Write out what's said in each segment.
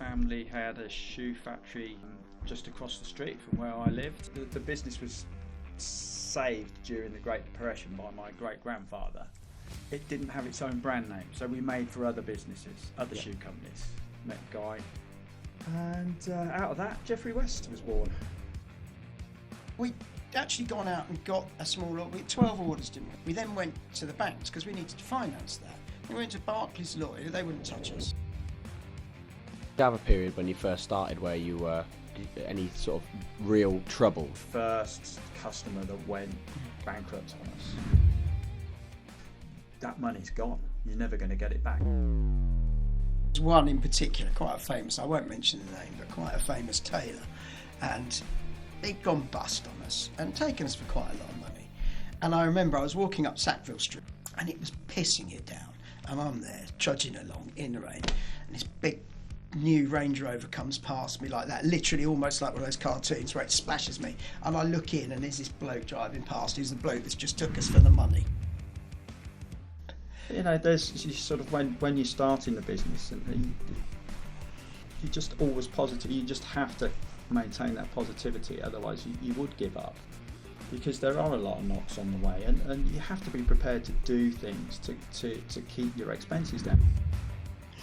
family had a shoe factory just across the street from where I lived. The business was saved during the Great Depression by my great-grandfather. It didn't have its own brand name, so we made for other businesses, other shoe companies. Met a guy, and out of that, Jeffery West was born. We actually gone out and got a small order. We had 12 orders, didn't we? We then went to the banks because we needed to finance that. We went to Barclays lawyer, they wouldn't touch us. Did you have a period when you first started where you were any sort of real trouble? First customer that went bankrupt on us. That money's gone. You're never going to get it back. There's one in particular, quite a famous, I won't mention the name, but quite a famous tailor. And he'd gone bust on us and taken us for quite a lot of money. And I remember I was walking up Sackville Street and it was pissing it down. And I'm there trudging along in the rain, and this big new Range Rover comes past me like that, literally almost like one of those cartoons where it splashes me. And I look in and there's this bloke driving past who's the bloke that's just took us for the money. You know, there's you sort of when you start in the business, and you just always positive. You just have to maintain that positivity, otherwise you would give up. Because there are a lot of knocks on the way, and you have to be prepared to do things to keep your expenses down.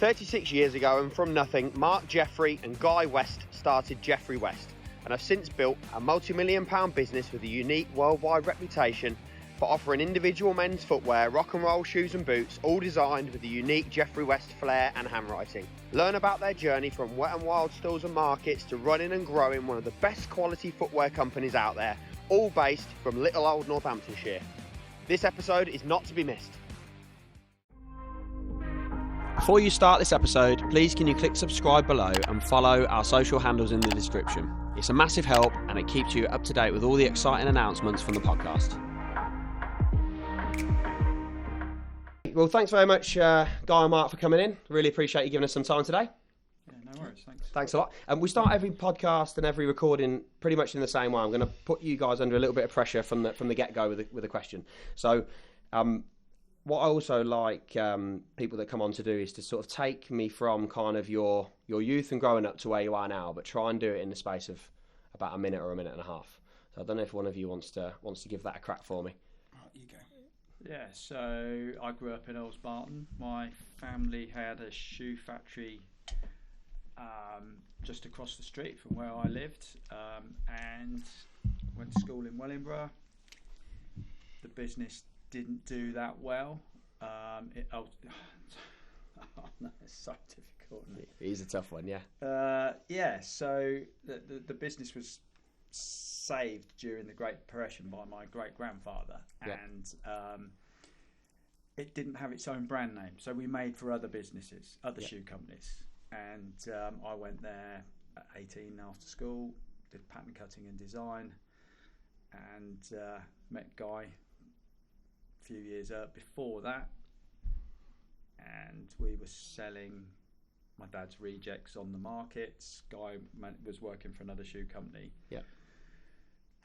36 years ago, and from nothing, Mark, Jeffrey and Guy West started Jeffery West, and have since built a multi-million-pound business with a unique worldwide reputation for offering individual men's footwear, rock and roll shoes and boots, all designed with the unique Jeffery West flair and handwriting. Learn about their journey from wet and wild stores and markets to running and growing one of the best quality footwear companies out there, all based from little old Northamptonshire. This episode is not to be missed. Before you start this episode, please can you click subscribe below and follow our social handles in the description. It's a massive help and it keeps you up to date with all the exciting announcements from the podcast. Well, thanks very much, Guy and Mark, for coming in. Really appreciate you giving us some time today. Yeah, no worries, thanks. Thanks a lot. And we start every podcast and every recording pretty much in the same way. I'm going to put you guys under a little bit of pressure from the get-go with a question. So what I also like people that come on to do is to sort of take me from kind of your youth and growing up to where you are now, but try and do it in the space of about a minute or a minute and a half. So I don't know if one of you wants to give that a crack for me. Right, you go. Yeah, so I grew up in Earls Barton. My family had a shoe factory just across the street from where I lived, and went to school in Wellingborough. The business didn't do that well. It's so difficult. He's a tough one, yeah. So the business was saved during the Great Depression by my great-grandfather, and it didn't have its own brand name, so we made for other businesses, other shoe companies. And I went there at 18 after school, did pattern cutting and design, and met Guy a few years before that, and we were selling my dad's rejects on the markets. Guy was working for another shoe company. Yeah.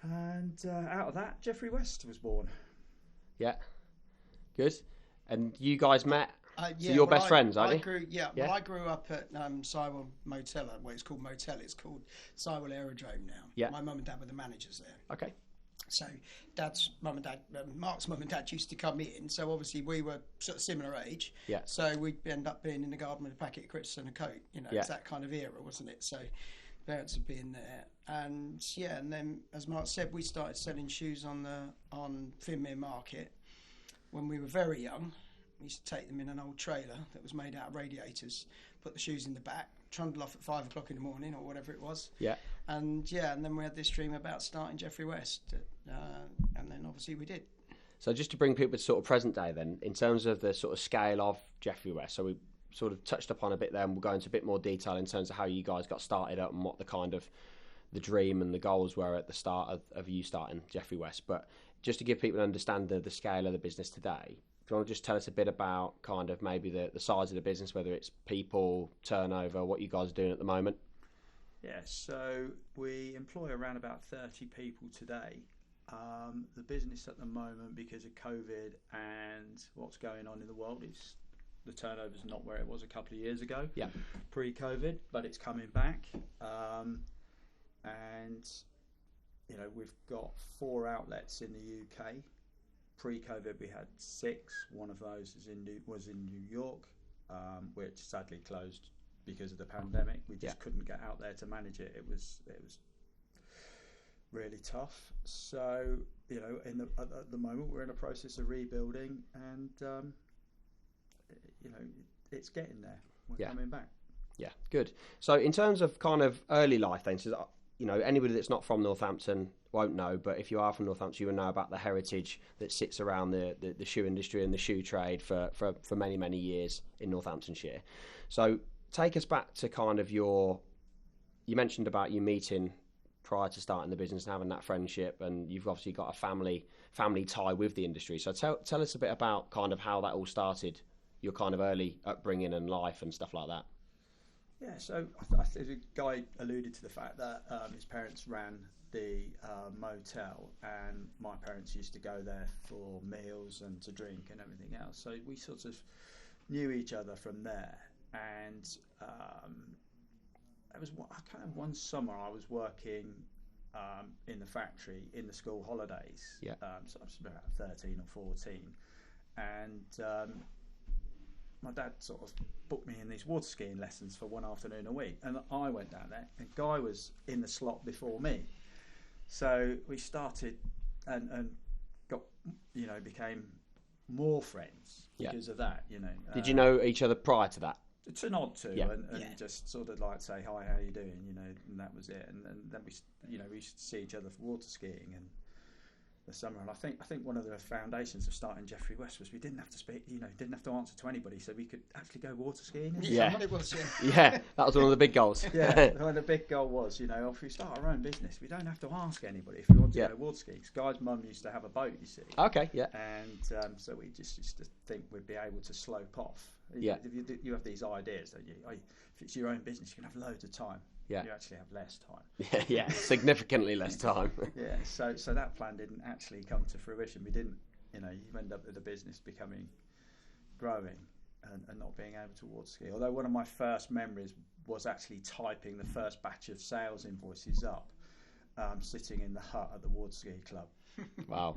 And out of that, Jeffery West was born. Yeah. Good. And you guys met? So you're best friends, aren't you? Well, I grew up at Sywell Motel. Well, it's called Motel. It's called Sywell Aerodrome now. Yeah. My mum and dad were the managers there. Okay. So Dad's mum and dad, Mark's mum and dad used to come in. So obviously we were sort of similar age. Yeah. So we'd end up being in the garden with a packet of crisps and a Coke. You know, it's that kind of era, wasn't it? So parents had been there, and then as Mark said, we started selling shoes on Finmere Market when we were very young. We used to take them in an old trailer that was made out of radiators, put the shoes in the back, trundle off at 5 o'clock in the morning or whatever it was. Yeah. And then we had this dream about starting Jeffery West, and then obviously we did. So just to bring people to sort of present day then, in terms of the sort of scale of Jeffery West, so we sort of touched upon a bit there, and we'll go into a bit more detail in terms of how you guys got started up and what the kind of the dream and the goals were at the start of you starting Jeffery West. But just to give people an understanding of the scale of the business today, do you want to just tell us a bit about kind of maybe the size of the business, whether it's people, turnover, what you guys are doing at the moment? Yeah, so we employ around about 30 people today. The business at the moment, because of COVID and what's going on in the world, is the turnover's not where it was a couple of years ago, yeah, pre-COVID, but it's coming back. And you know, we've got 4 outlets in the UK. Pre-COVID, we had 6. One of those was in New York, which sadly closed because of the pandemic. We just couldn't get out there to manage it. It was really tough. So, you know, at the moment we're in a process of rebuilding, and you know, it's getting there. We're coming back. Yeah, good. So in terms of kind of early life then, so, you know, anybody that's not from Northampton won't know, but if you are from Northampton, you will know about the heritage that sits around the shoe industry and the shoe trade for many, many years in Northamptonshire. So take us back to kind of you mentioned about you meeting prior to starting the business and having that friendship, and you've obviously got a family tie with the industry. So tell us a bit about kind of how that all started, your kind of early upbringing and life and stuff like that. Yeah, so I think the guy alluded to the fact that his parents ran the motel, and my parents used to go there for meals and to drink and everything else. So we sort of knew each other from there. And it was kind of one summer I was working in the factory in the school holidays. Yeah. So I was about 13 or 14, and my dad sort of booked me in these water skiing lessons for one afternoon a week, and I went down there, and Guy was in the slot before me. So we started and got, you know, became more friends because of that, you know. Did you know each other prior to that? To nod to, and just sort of like say, hi, how you doing, you know, and that was it. And then we, you know, we used to see each other for water skiing and the summer. And I think one of the foundations of starting Jeffery West was we didn't have to speak, you know, didn't have to answer to anybody, so we could actually go water skiing. Yeah, it was, yeah, that was one of the big goals. Yeah, the big goal was, you know, if we start our own business, we don't have to ask anybody if we want to go water skiing. Guy's mum used to have a boat, you see. Okay, yeah. And so we just used to think we'd be able to slope off. Yeah. You have these ideas that if it's your own business, you can have loads of time. Yeah. You actually have less time. Yeah, significantly less time. Yeah, so that plan didn't actually come to fruition. We didn't, you know, you end up with the business growing and not being able to water ski. Although one of my first memories was actually typing the first batch of sales invoices up, sitting in the hut at the water ski club. Wow.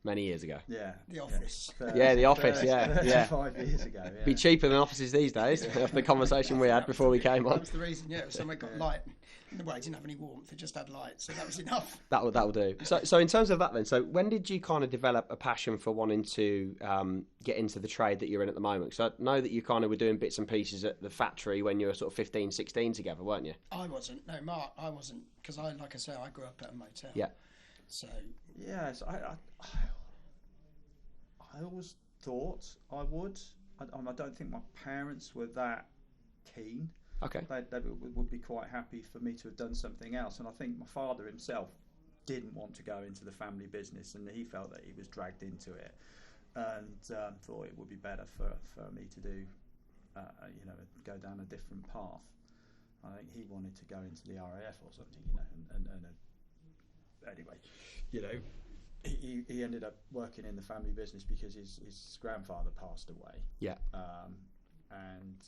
Many years ago. Yeah. The office. The office, 35 years ago, yeah. Be cheaper than offices these days, after the conversation we had before we came on. That was the reason, so we got light. Well, it didn't have any warmth, it just had light, so that was enough. That'll do. So in terms of that then, so when did you kind of develop a passion for wanting to get into the trade that you're in at the moment? Because I know that you kind of were doing bits and pieces at the factory when you were sort of 15, 16 together, weren't you? I wasn't. No, Mark, I wasn't. Because like I say, I grew up at a motel. Yeah. So... Yeah, so I always thought I would. I don't think my parents were that keen. Okay. They would be quite happy for me to have done something else. And I think my father himself didn't want to go into the family business, and he felt that he was dragged into it, and thought it would be better for me to do, you know, go down a different path. I think he wanted to go into the RAF or something, you know, and anyway, you know. He ended up working in the family business because his grandfather passed away. Yeah. And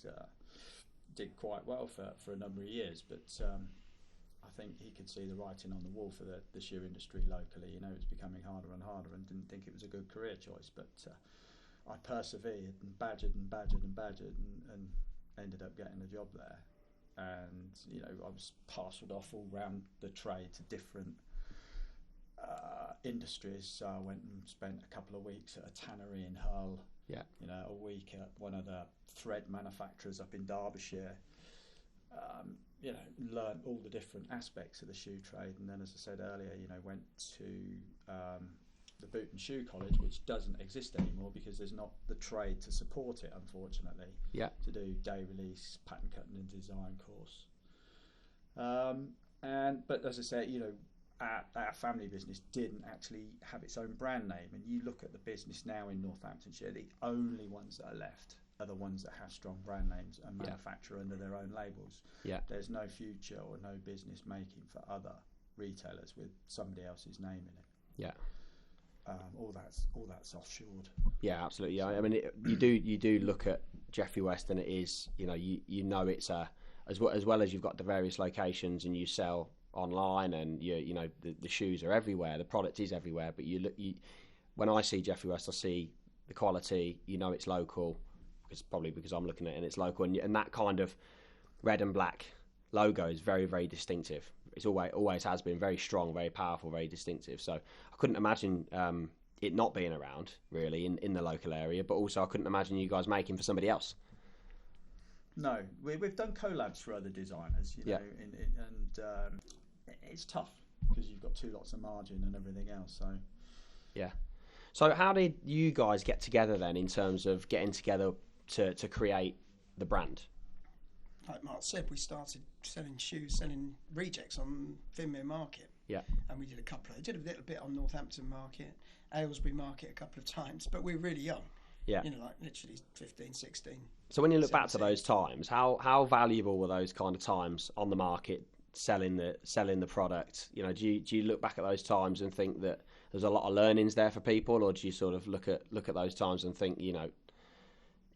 did quite well for a number of years, but I think he could see the writing on the wall for the shoe industry locally. You know, it's becoming harder and harder, and didn't think it was a good career choice. But I persevered and badgered and ended up getting a job there. And you know, I was parcelled off all round the trade to different industries. So I went and spent a couple of weeks at a tannery in Hull. Yeah. You know, a week at one of the thread manufacturers up in Derbyshire. You know, learned all the different aspects of the shoe trade, and then, as I said earlier, you know, went to the Boot and Shoe College, which doesn't exist anymore because there's not the trade to support it, unfortunately. Yeah. To do day release, pattern cutting and design course. But as I say, you know, our family business didn't actually have its own brand name, and you look at the business now in Northamptonshire, the only ones that are left are the ones that have strong brand names and manufacture under their own labels. Yeah. There's no future or no business making for other retailers with somebody else's name in it. Yeah. all that's offshored. Yeah, absolutely. Yeah, I mean, you do look at Jeffery West, and it is, you know it's as well as you've got the various locations, and you sell online, and the shoes are everywhere, the product is everywhere. But when I see Jeffery West, I see the quality. It's local. It's probably because I'm looking at it and it's local, and that kind of red and black logo is very, very distinctive. It's always has been very strong, very powerful, very distinctive. So I couldn't imagine it not being around really in the local area, but also I couldn't imagine you guys making for somebody else. No, we've done collabs for other designers, and it's tough because you've got two lots of margin and everything else. So yeah. So how did you guys get together then in terms of getting together to create the brand? Like Mark said, we started selling rejects on Finmere Market. Yeah. And we did a little bit on Northampton Market, Aylesbury Market a couple of times, but we were really young. Yeah. Like literally 15, 16. So when you look back to those times, how valuable were those kind of times on the market, selling the product? Do you look back at those times and think that there's a lot of learnings there for people, or do you sort of look at those times and think,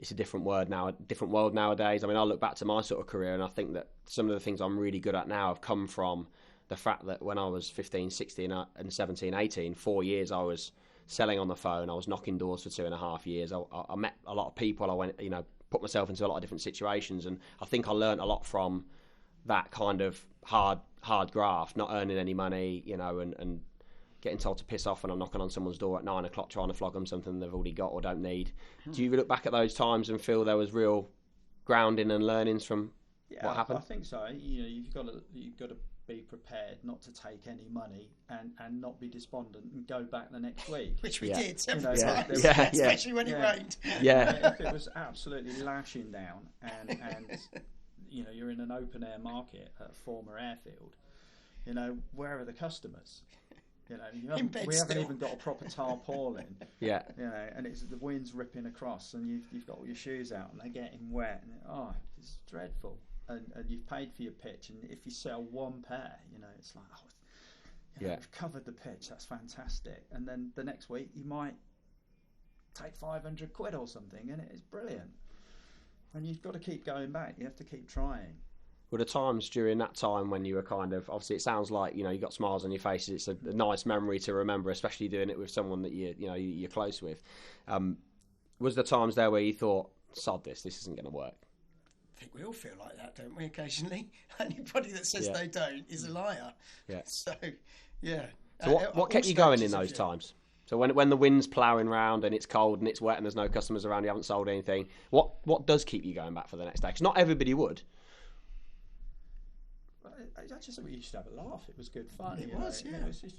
it's a different world nowadays? I mean, I look back to my sort of career and I think that some of the things I'm really good at now have come from the fact that when I was 15, 16 and 17, 18, 4 years I was selling on the phone. I was knocking doors for 2.5 years. I met a lot of people. I went, put myself into a lot of different situations, and I think I learned a lot from that kind of hard graft, not earning any money, and getting told to piss off when I'm knocking on someone's door at 9 o'clock trying to flog them something they've already got or don't need. Do you look back at those times and feel there was real grounding and learnings from what happened? I think so. You've got to be prepared not to take any money and not be despondent and go back the next week. Which we did several times, especially when it rained. Yeah. If it was absolutely lashing down and you're in an open air market at a former airfield, where are the customers? We haven't even got a proper tarpaulin. Yeah. And it's the wind's ripping across, and you've got all your shoes out, and they're getting wet, and it's dreadful. And you've paid for your pitch, and if you sell one pair, it's like, you've covered the pitch. That's fantastic. And then the next week you might take 500 quid or something, and it's brilliant. And you've got to keep going back. You have to keep trying. Were the times during that time when you were kind of, obviously it sounds like, you got smiles on your faces, it's a nice memory to remember, especially doing it with someone that you're close with. Was there times there where you thought, sod this isn't going to work? I think we all feel like that, don't we, occasionally? Anybody that says they don't is a liar. Yeah. So, yeah. So what kept you going in those times? So when the wind's ploughing round and it's cold and it's wet and there's no customers around, you haven't sold anything, what does keep you going back for the next day? Because not everybody would. I just we used to have a laugh. It was good fun. It was, yeah. It was just,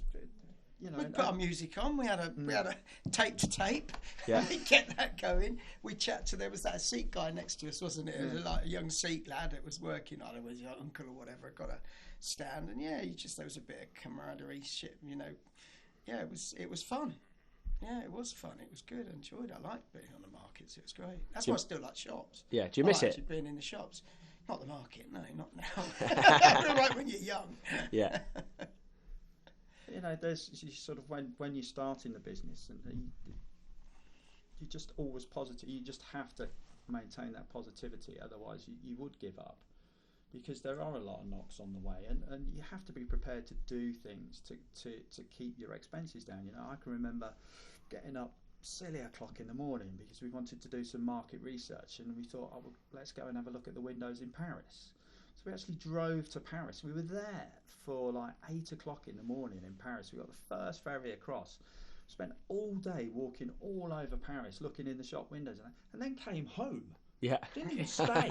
we put our music on. We had a tape to tape. Yeah. We get that going. We chat to. There was that Sikh guy next to us, wasn't it? It was like a young Sikh lad that was working. I don't know, his uncle or whatever. Got a stand, and there was a bit of camaraderie. Yeah, it was fun. Yeah, it was fun. It was good. I enjoyed it. I liked being on the markets. It was great. That's why I still like shops. Yeah. Do you miss it? Being in the shops. Not the market, no, not now. All right when you're young. Yeah. There's sort of when you start in the business, and you're just always positive. You just have to maintain that positivity, otherwise you would give up, because there are a lot of knocks on the way, and you have to be prepared to do things to keep your expenses down. I can remember getting up silly o'clock in the morning because we wanted to do some market research, and we thought, let's go and have a look at the windows in Paris. So we actually drove to Paris. We were there for like 8 o'clock in the morning in Paris. We got the first ferry across, spent all day walking all over Paris looking in the shop windows, and then came home. Yeah. Didn't even stay.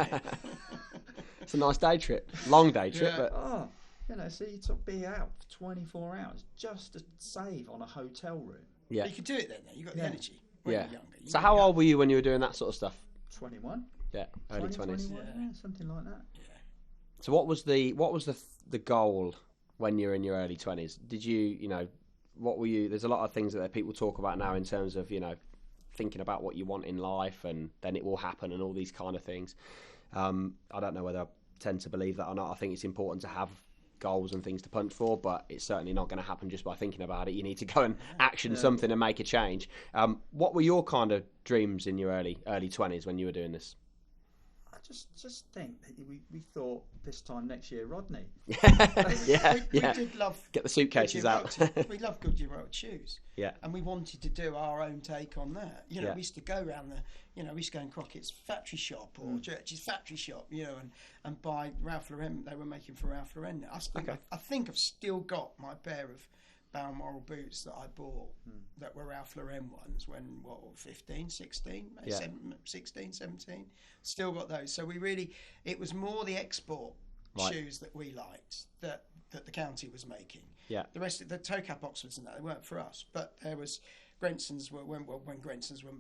It's a nice day trip, long day trip. Yeah. But so you took me out for 24 hours just to save on a hotel room. Yeah. But you could do it then, though. You got the energy when you're younger. So how old were you when you were doing that sort of stuff? 21. Yeah, early 20s. Something like that. Yeah. So what was the goal when you're in your early 20s? Did you what were you? There's a lot of things that people talk about now in terms of thinking about what you want in life, and then it will happen, and all these kind of things. I don't know whether I tend to believe that or not. I think it's important to have goals and things to punch for, but it's certainly not going to happen just by thinking about it. You need to go and action something and make a change. What were your kind of dreams in your early 20s when you were doing this? I just think that we thought this time next year, Rodney. We did love get the suitcases out. We love Goodyear Welted shoes. Yeah. And we wanted to do our own take on that. We used to go around we used to go in Crockett's factory shop or Church's factory shop, and buy Ralph Lauren. They were making for Ralph Lauren. I think I've still got my pair of Balmoral boots that I bought that were Ralph Lauren ones when 15, 16, 16, 17. Still got those. So it was more the export shoes that we liked that the county was making. Yeah. The rest of the toe cap Oxfords and that, they weren't for us. But there was Grensons were when Grensons were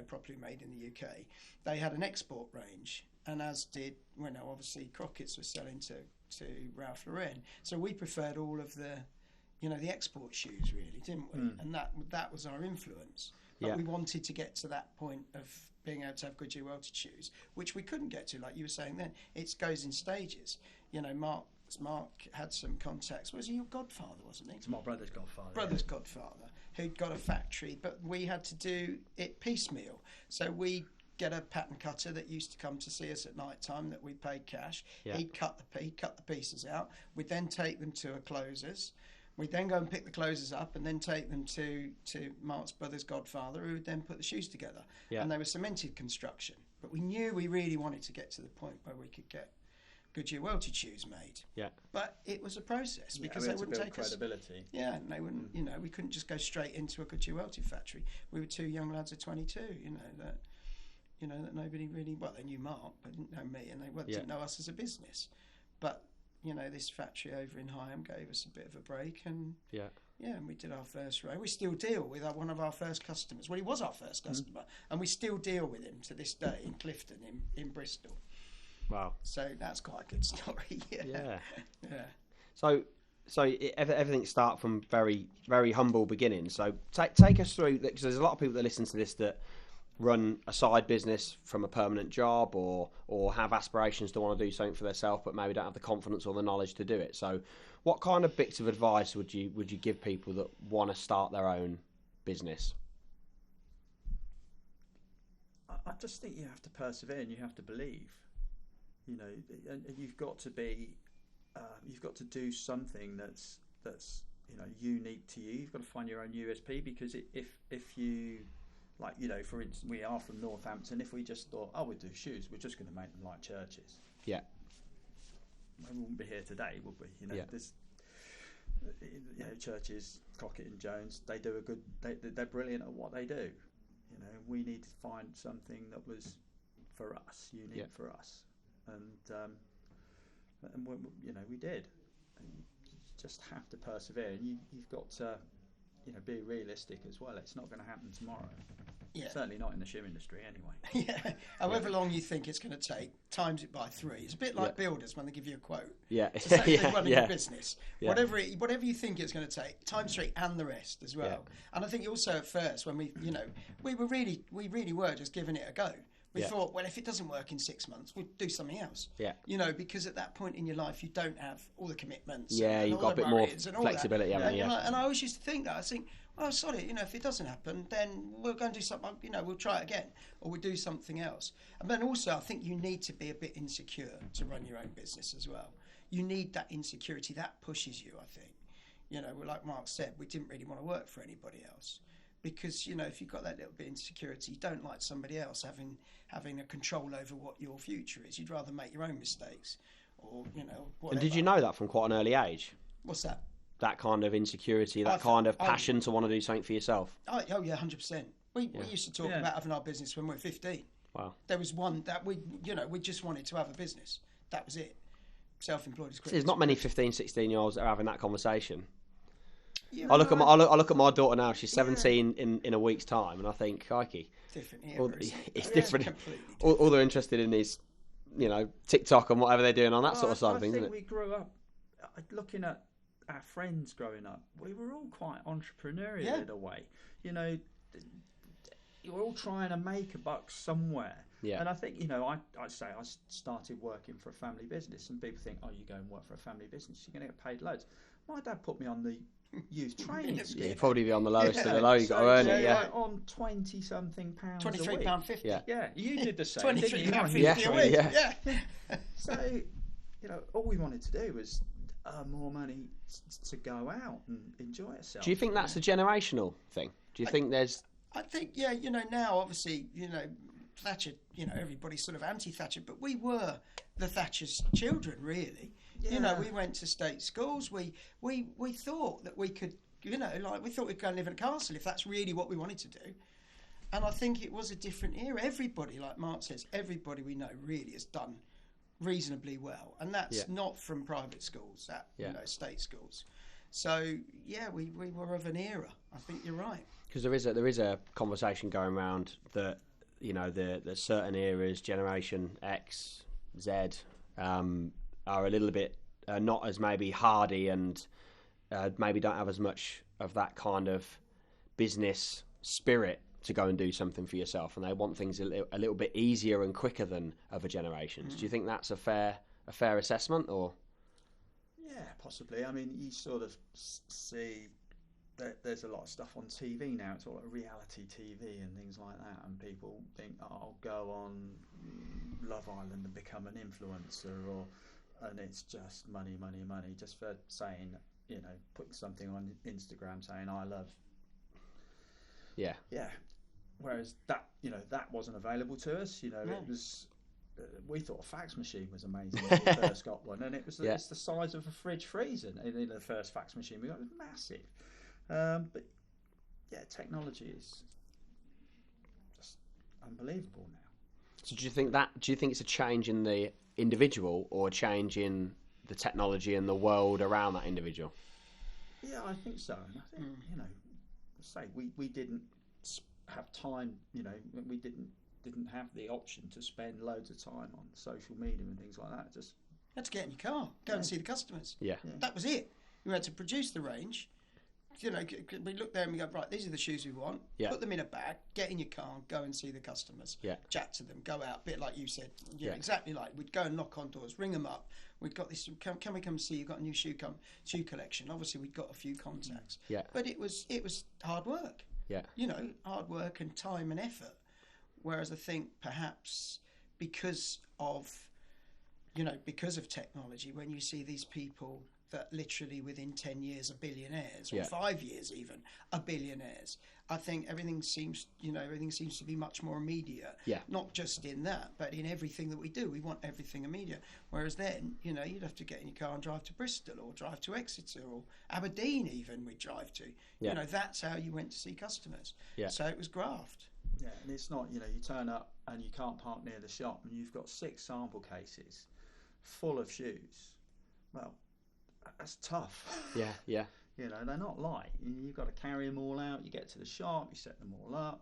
properly made in the UK, they had an export range, and as did obviously Crockett's was selling to Ralph Lauren. So we preferred all of the the export shoes, really, didn't we? And that was our influence. But we wanted to get to that point of being able to have Goodyear Welted shoes, which we couldn't get to, like you were saying then. It goes in stages. Mark had some contacts. Was he your godfather, wasn't he? It's my brother's godfather. Godfather, who'd got a factory, but we had to do it piecemeal. So we get a pattern cutter that used to come to see us at night time that we paid cash. Yeah. He'd cut the pieces out. We'd then take them to a closer's. We'd then go and pick the closers up and then take them to Mark's brother's godfather, who would then put the shoes together. Yeah. And they were cemented construction. But we knew we really wanted to get to the point where we could get Goodyear Welted shoes made. Yeah. But it was a process because they wouldn't take credibility. us. Yeah, and they wouldn't. We couldn't just go straight into a Goodyear Welted factory. We were two young lads of 22. That nobody really. Well, they knew Mark, but didn't know me, and they didn't know us as a business. But this factory over in Higham gave us a bit of a break, and and we did our first row. We still deal with one of our first customers. Well, he was our first customer, and we still deal with him to this day in Clifton, in Bristol. Wow! So that's quite a good story. Yeah. So everything starts from very, very humble beginnings. So take us through, because there's a lot of people that listen to this that run a side business from a permanent job or have aspirations to want to do something for themselves but maybe don't have the confidence or the knowledge to do it. So what kind of bits of advice would you give people that want to start their own business? I just think you have to persevere and you have to believe, and you've got to be you've got to do something that's unique to you. You've got to find your own USP, because if you, like, for instance, we are from Northampton. If we just thought, we'll do shoes, we're just going to make them like churches. Yeah. We wouldn't be here today, would we? There's, churches, Crockett and Jones, they do they're brilliant at what they do. We need to find something that was for us, unique for us, and we did. And you just have to persevere, and you've got to, be realistic as well. It's not going to happen tomorrow. Yeah. Certainly not in the shoe industry, anyway. Yeah. However long you think it's going to take, times it by 3. It's a bit like builders when they give you a quote. Yeah. It's the same thing running a business. Yeah. Whatever you think it's going to take, times 3 and the rest as well. Yeah. And I think also at first when we really were just giving it a go. We thought, well, if it doesn't work in 6 months, we'll do something else. Yeah. Because at that point in your life, you don't have all the commitments. Yeah, you've got a bit more flexibility, haven't you? And I always used to think that. I think, sorry, if it doesn't happen, then we'll go and do something, we'll try it again, or we'll do something else. And then also, I think you need to be a bit insecure to run your own business as well. You need that insecurity. That pushes you, I think. Like Mark said, we didn't really want to work for anybody else. Because, if you've got that little bit of insecurity, you don't like somebody else having a control over what your future is. You'd rather make your own mistakes or, whatever. And did you know that from quite an early age? What's that? That kind of insecurity, that kind of passion to want to do something for yourself? Oh yeah, 100%. We used to talk about having our business when we were 15. Wow. There was one that we just wanted to have a business. That was it. Self-employed as quick. There's not many 15, 16-year-olds that are having that conversation. Yeah, I look at my daughter now. She's 17 in a week's time, and I think, crikey, different era, it's different. All they're interested in is, TikTok and whatever they're doing on that sort of side of things. I think we grew up looking at our friends growing up. We were all quite entrepreneurial in a way. You were all trying to make a buck somewhere. Yeah. And I think, I say I started working for a family business, and people think, oh, you go and work for a family business, you're going to get paid loads. My dad put me on the youth training scheme. Yeah, you'd probably be on the lowest of the low. You've got to earn it, like on £20-something pounds £23.50. Yeah, you did the same. £23.50 a week. Yeah. So, all we wanted to do was earn more money to go out and enjoy ourselves. Do you think that's a generational thing? Do you think there's... I think, now obviously, Thatcher, everybody's sort of anti-Thatcher, but we were the Thatcher's children, really. Yeah. We went to state schools. We thought that we could, we thought we'd go and live in a castle if that's really what we wanted to do. And I think it was a different era. Everybody, like Mark says, everybody we know really has done reasonably well, and that's not from private schools, state schools. So we were of an era. I think you're right. Because there is a conversation going around that the certain eras, Generation X, Z, are a little bit not as maybe hardy and maybe don't have as much of that kind of business spirit to go and do something for yourself, and they want things a little bit easier and quicker than other generations. Do you think that's a fair assessment, or? Yeah, possibly. I mean, you sort of see that there's a lot of stuff on TV now. It's all like reality TV and things like that, and people think, oh, I'll go on Love Island and become an influencer, and it's just money, just for saying, putting something on Instagram saying I love. Yeah. Whereas that wasn't available to us. It was. We thought a fax machine was amazing when we first got one, and it's the size of a fridge freezer. In the first fax machine we got, it was massive. But technology is just unbelievable now. So do you think it's a change in the individual or a change in the technology and the world around that individual? Yeah, I think so. And I think we didn't have time. We didn't have the option to spend loads of time on social media and things like that. Just had to get in your car, go and see the customers. Yeah. That was it. We had to produce the range. We look there and we go, right, these are the shoes we want. Yeah. Put them in a bag, get in your car, and go and see the customers. Yeah. Chat to them, go out, a bit like you said. Exactly like we'd go and knock on doors, ring them up. We'd got this. Can we come see? You've got a new shoe collection. Obviously, we'd got a few contacts. Yeah. But it was hard work. Yeah. Hard work and time and effort. Whereas I think perhaps because of technology, when you see these people that literally within 10 years are billionaires, or 5 years even are billionaires, I think everything seems to be much more immediate. Yeah. Not just in that, but in everything that we do, we want everything immediate. Whereas then, you'd have to get in your car and drive to Bristol or drive to Exeter or Aberdeen even we'd drive to. Yeah. That's how you went to see customers. Yeah. So it was graft. Yeah, and it's not, you turn up and you can't park near the shop and you've got 6 sample cases full of shoes. Well, that's tough. Yeah. They're not light. You've got to carry them all out. You get to the shop, you set them all up.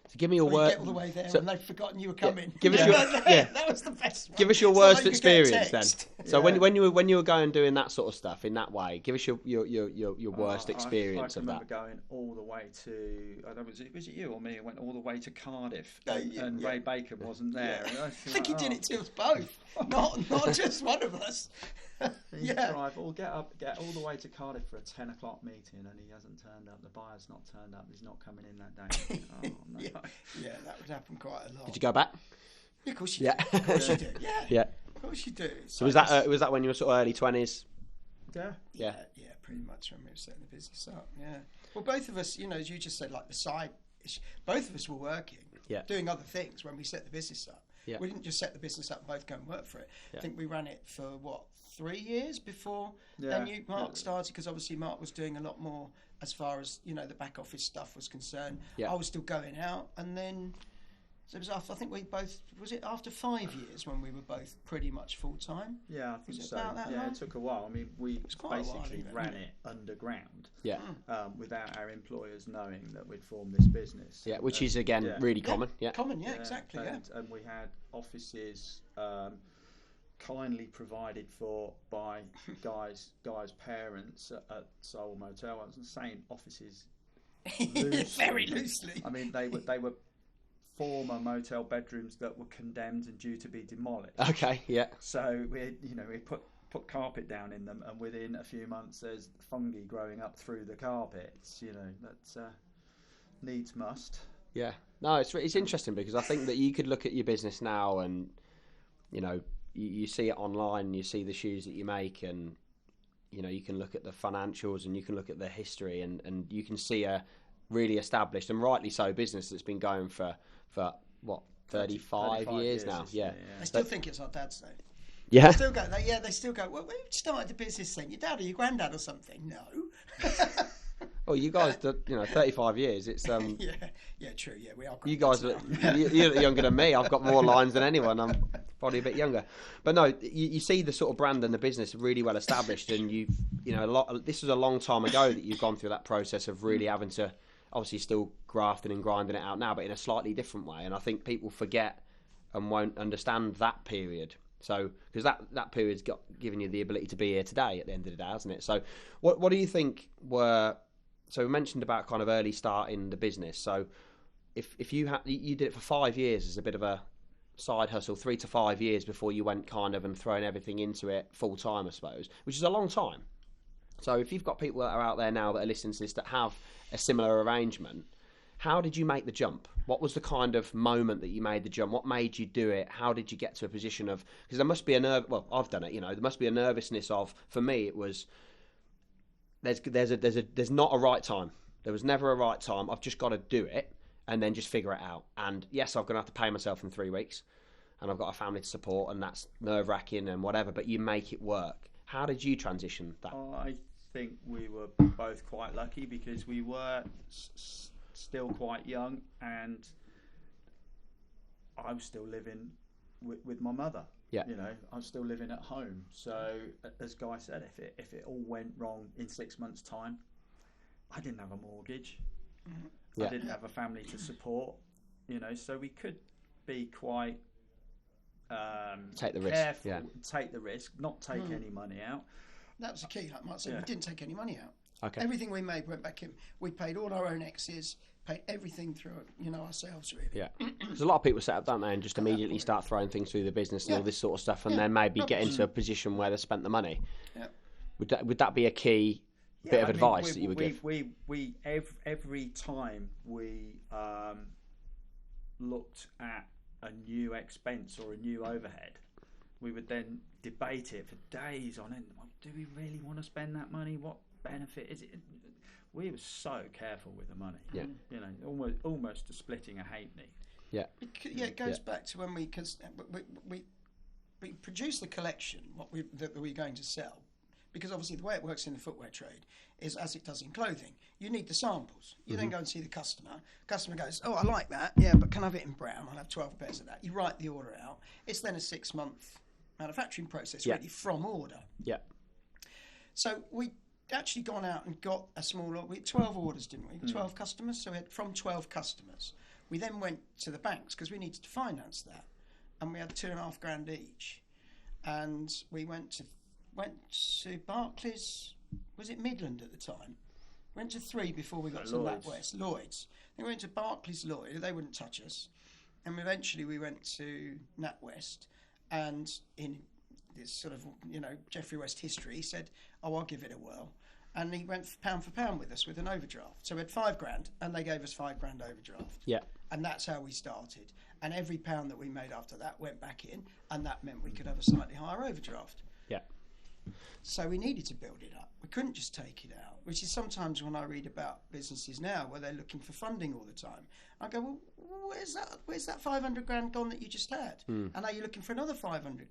So give me your word. You get all the way there and they've forgotten you were coming. Give us that was the best one. Give us your worst experience then. Yeah. So when you were going doing that sort of stuff in that way, give us your worst experience of that. I remember going all the way to. I don't know, was it you or me? I went all the way to Cardiff, and Ray Bacon wasn't there. Yeah. I think he did it to us both, not just one of us. Drive or get all the way to Cardiff for a 10 o'clock meeting, and he hasn't turned up. The buyer's not turned up. He's not coming in that day. Oh no. Yeah, that would happen quite a lot. Did you go back? Yeah, of course you do. Of course you do. Yeah. Of course you do. So was that when you were sort of early 20s? Yeah, pretty much when we were setting the business up. Yeah. Well, both of us, as you just said, like the side, both of us were working, doing other things when we set the business up. Yeah. We didn't just set the business up and both go and work for it. Yeah. I think we ran it for 3 years before then Mark started, because obviously Mark was doing a lot more as far as the back office stuff was concerned. I was still going out, and then so it was after, I think we both, was it after 5 years when we were both pretty much full time? Yeah, I think so. About that long? It took a while. I mean, we basically ran it underground. Yeah. Without our employers knowing that we'd formed this business. Yeah, which is again really common. Yeah. Common, exactly. And we had offices kindly provided for by Guy's parents at Seoul Motel. I was saying offices very loosely. I mean, they were former motel bedrooms that were condemned and due to be demolished. Okay, yeah. So we put carpet down in them, and within a few months there's fungi growing up through the carpets. That's needs must. Yeah. No, it's interesting because I think that you could look at your business now and, you see it online, you see the shoes that you make, and, you can look at the financials and you can look at the history, and you can see a really established, and rightly so, business that's been going for what, 35 years now. Yeah. I still think it's our dad's though. Yeah. They still go, well, we started the business thing. Your dad or your granddad or something? No. Well, you guys, 35 years. It's Yeah, true. Yeah, we are. You guys, you're younger than me. I've got more lines than anyone. I'm probably a bit younger, but no, you see the sort of brand and the business really well established, and this was a long time ago that you've gone through that process of really having to, obviously, still grafting and grinding it out now, but in a slightly different way. And I think people forget and won't understand that period. So, because that period's given you the ability to be here today at the end of the day, hasn't it? So, what do you think were? So we mentioned about kind of early start in the business. So if you did it for 5 years as a bit of a side hustle, 3 to 5 years before you went kind of and throwing everything into it full time, I suppose, which is a long time. So if you've got people that are out there now that are listening to this that have a similar arrangement, how did you make the jump? What was the kind of moment that you made the jump? What made you do it? How did you get to a position of, because there must be I've done it, there must be a nervousness of, for me it was, there's not a right time. There was never a right time. I've just got to do it and then just figure it out. And yes, I'm going to have to pay myself in 3 weeks, and I've got a family to support, and that's nerve-wracking and whatever, but you make it work. How did you transition that? I think we were both quite lucky because we were still quite young, and I was still living with my mother. Yeah. I was still living at home. So, as Guy said, if it all went wrong in 6 months' time, I didn't have a mortgage. Yeah. I didn't have a family to support. So we could be quite take the careful, risk. take the risk, not take any money out. That was the key. Like Mark said, we didn't take any money out. Okay. Everything we made went back in. We paid all our own exes, paid everything through, ourselves really. Yeah. There's a lot of people set up, don't they, and just immediately start throwing things through the business and all this sort of stuff, and then maybe get into a position where they spent the money. Yeah. Would that be a key bit of advice that you would give? We every time we looked at a new expense or a new overhead, we would then debate it for days on end. Do we really want to spend that money? What benefit is it? We were so careful with the money. Yeah. Almost to splitting a halfpenny. Yeah. It goes back to when we produce the collection that we're going to sell, because obviously the way it works in the footwear trade is as it does in clothing. You need the samples. You then go and see the customer. Customer goes, oh, I like that. Yeah, but can I have it in brown? I'll have 12 pairs of that. You write the order out. It's then a 6-month manufacturing process really from order. Yeah. So we actually gone out and got a small order. We had 12 orders, didn't we? 12 customers. So we had from 12 customers. We then went to the banks because we needed to finance that, and we had $2,500 each. And we went to Barclays. Was it Midland at the time? Went to 3 before we got to NatWest. Lloyd's. Then we went to Barclays Lloyd. They wouldn't touch us. And eventually we went to NatWest, and in this sort of Jeffery West history, he said, "Oh, I'll give it a whirl," and he went pound for pound with us with an overdraft. So we had $5,000, and they gave us $5,000 overdraft. Yeah, and that's how we started. And every pound that we made after that went back in, and that meant we could have a slightly higher overdraft. Yeah. So we needed to build it up. We couldn't just take it out, which is sometimes when I read about businesses now where they're looking for funding all the time, I go, well, where's that $500,000 gone that you just had? And are you looking for another $500,000?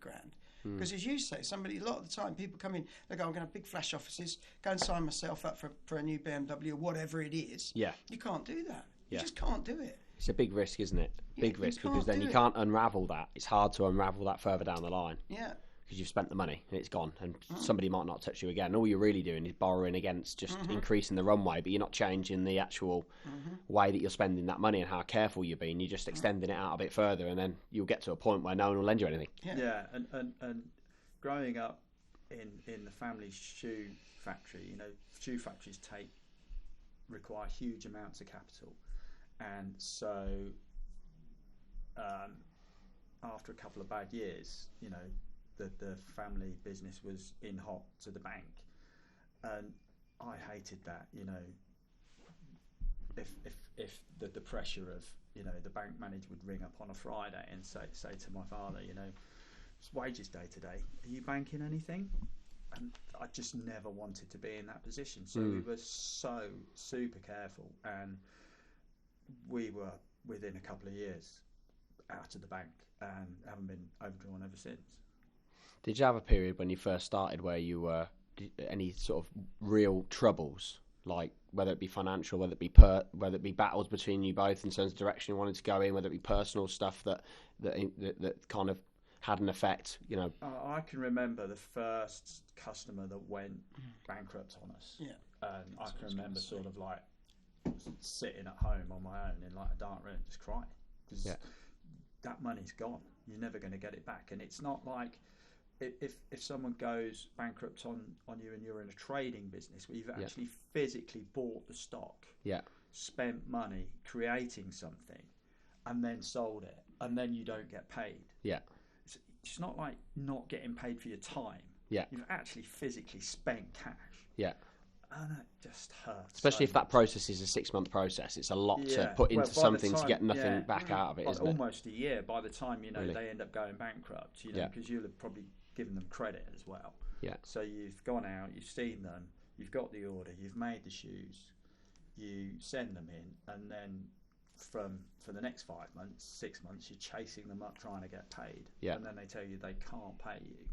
Because as you say, a lot of the time people come in, they go, I'm going to have big flash offices, go and sign myself up for a new BMW or whatever it is. Yeah. You can't do that. You just can't do it. It's a big risk, isn't it? Big risk, because then you can't unravel that. It's hard to unravel that further down the line. Yeah. Because you've spent the money and it's gone, and somebody might not touch you again. All you're really doing is borrowing against just increasing the runway, but you're not changing the actual way that you're spending that money and how careful you're being. You're just extending it out a bit further, and then you'll get to a point where no one will lend you anything. Yeah, and growing up in the family shoe factory, shoe factories require huge amounts of capital, and so after a couple of bad years, you know, the family business was in hot to the bank, and I hated that. You know, if the pressure of, you know, the bank manager would ring up on a Friday and say to my father, you know, it's wages day today, are you banking anything? And I just never wanted to be in that position. So we were so super careful, and we were within a couple of years out of the bank and haven't been overdrawn ever since. Did you have a period when you first started where you were any sort of real troubles, like whether it be financial, whether it be battles between you both in terms of direction you wanted to go in, whether it be personal stuff that kind of had an effect, you know? I can remember the first customer that went bankrupt on us. Yeah. And I can remember sort of like sitting at home on my own in like a dark room just crying, because that money's gone. You're never going to get it back. And it's not like if someone goes bankrupt on you and you're in a trading business where you've actually physically bought the stock, spent money creating something, and then sold it, and then you don't get paid. Yeah. It's not like not getting paid for your time. Yeah. You've actually physically spent cash. Yeah. And it just hurts. Especially if that process is a 6-month process. It's a lot to put into something to get nothing back out of it, isn't it? Almost a year by the time, you know, they end up going bankrupt, you know, because you'll have probably given them credit as well. Yeah. So you've gone out, you've seen them, you've got the order, you've made the shoes, you send them in, and then for the next 5 months, 6 months, you're chasing them up trying to get paid, and then they tell you they can't pay you,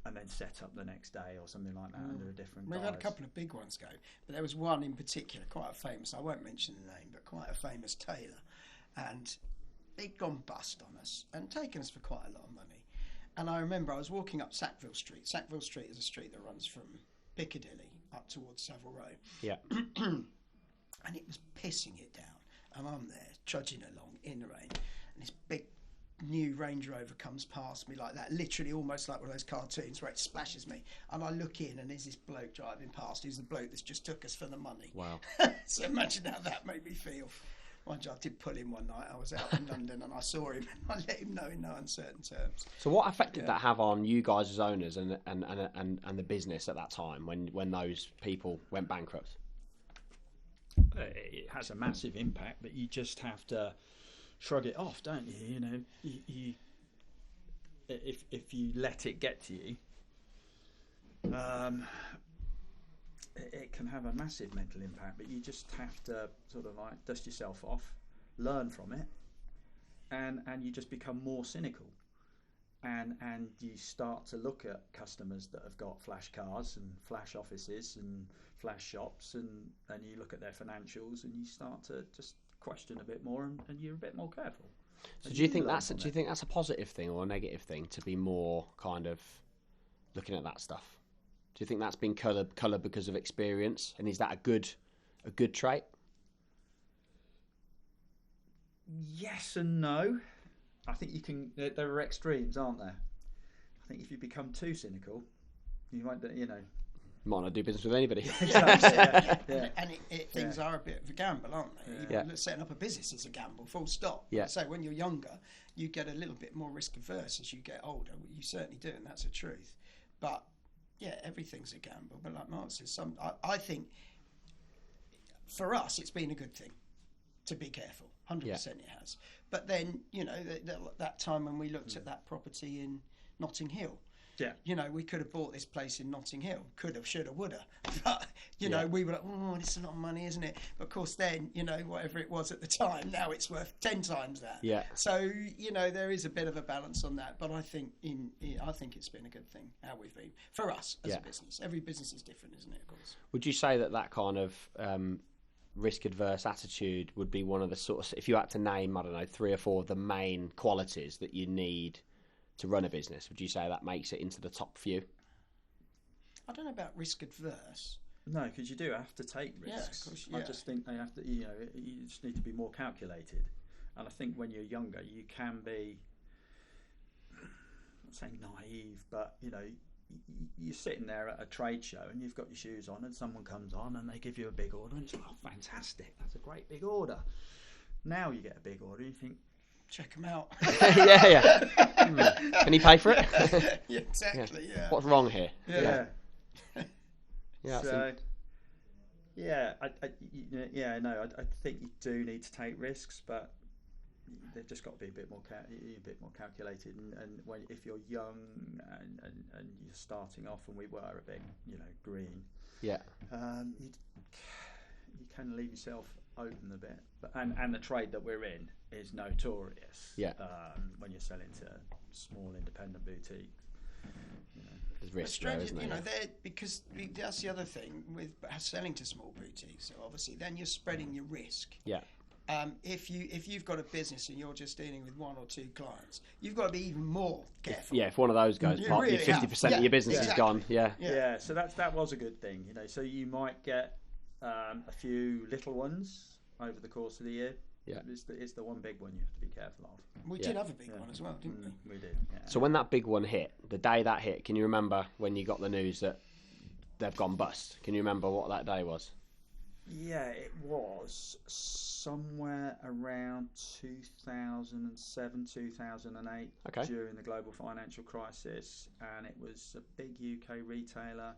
and then set up the next day or something like that under a different We've had a couple of big ones go, but there was one in particular, quite a famous, I won't mention the name, but quite a famous tailor, and he'd gone bust on us and taken us for quite a lot of money. And I remember I was walking up Sackville Street. Sackville Street is a street that runs from Piccadilly up towards Savile Row. Yeah. And it was pissing it down. And I'm there, trudging along in the rain, and this big new Range Rover comes past me like that, literally almost like one of those cartoons where it splashes me. And I look in, and there's this bloke driving past who's the bloke that's just took us for the money. Wow. So imagine how that made me feel. Mind you, I did pull him one night. I was out in London and I saw him, and I let him know in no uncertain terms. So what effect did that have on you guys as owners and the business at that time when those people went bankrupt? It has a massive impact, but you just have to shrug it off, don't you? You know, if you let it get to you, it can have a massive mental impact. But you just have to sort of like dust yourself off, learn from it, and you just become more cynical. And you start to look at customers that have got flash cars and flash offices and flash shops, and you look at their financials, and you start to just question a bit more, and you're a bit more careful. So do you think that's a positive thing or a negative thing to be more kind of looking at that stuff? Do you think that's been coloured because of experience, and is that a good trait? Yes and no. I think you can. There are extremes, aren't there? I think if you become too cynical, you might, might not do business with anybody. Exactly. Yeah. And things are a bit of a gamble, aren't they? Yeah. Setting up a business is a gamble, full stop. Yeah. So when you're younger, you get a little bit more risk averse. As you get older, you certainly do, and that's the truth. But yeah, everything's a gamble. But like Mark says, I think for us, it's been a good thing to be careful. 100% it has. But then, that time when we looked at that property in Notting Hill, we could have bought this place in Notting Hill. Could have, should have, would have. But, we were like, oh, it's a lot of money, isn't it? But of course then, whatever it was at the time, now it's worth 10 times that. Yeah. So, there is a bit of a balance on that. But I think it's been a good thing, how we've been. For us, as a business. Every business is different, isn't it, of course? Would you say that kind of risk-adverse attitude would be one of the sort of, if you had to name, I don't know, 3 or 4 of the main qualities that you need to run a business, would you say that makes it into the top few? I don't know about risk-adverse. No, because you do have to take risks. Yeah, of course, I just think they have to, you just need to be more calculated. And I think when you're younger, you can be, I'm not saying naive, but, you're sitting there at a trade show and you've got your shoes on and someone comes on and they give you a big order and it's like, oh, fantastic, that's a great big order. Now you get a big order and you think, check them out. Yeah. Can he pay for it? Yeah, exactly. Yeah. What's wrong here? Yeah. Yeah. So, I think you do need to take risks, but they've just got to be a bit more calculated. And if you're young and you're starting off, and we were a bit, green. Yeah. You can leave yourself open a bit, but and the trade that we're in is notorious. Yeah. When you're selling to small independent boutiques. There's risk there, isn't there? Because that's the other thing with selling to small boutiques. So obviously, then you're spreading your risk. Yeah. If you've got a business and you're just dealing with 1 or 2 clients, you've got to be even more careful. If one of those goes pop, really 50% of your business is gone. Yeah. So that was a good thing, So you might get a few little ones over the course of the year. Yeah. It's the one big one you have to be careful of. We did have a big one as well, didn't we? We did. Yeah. So when that big one hit, the day that hit, can you remember when you got the news that they've gone bust? Can you remember what that day was? Yeah, it was somewhere around 2007, 2008, during the global financial crisis, and it was a big UK retailer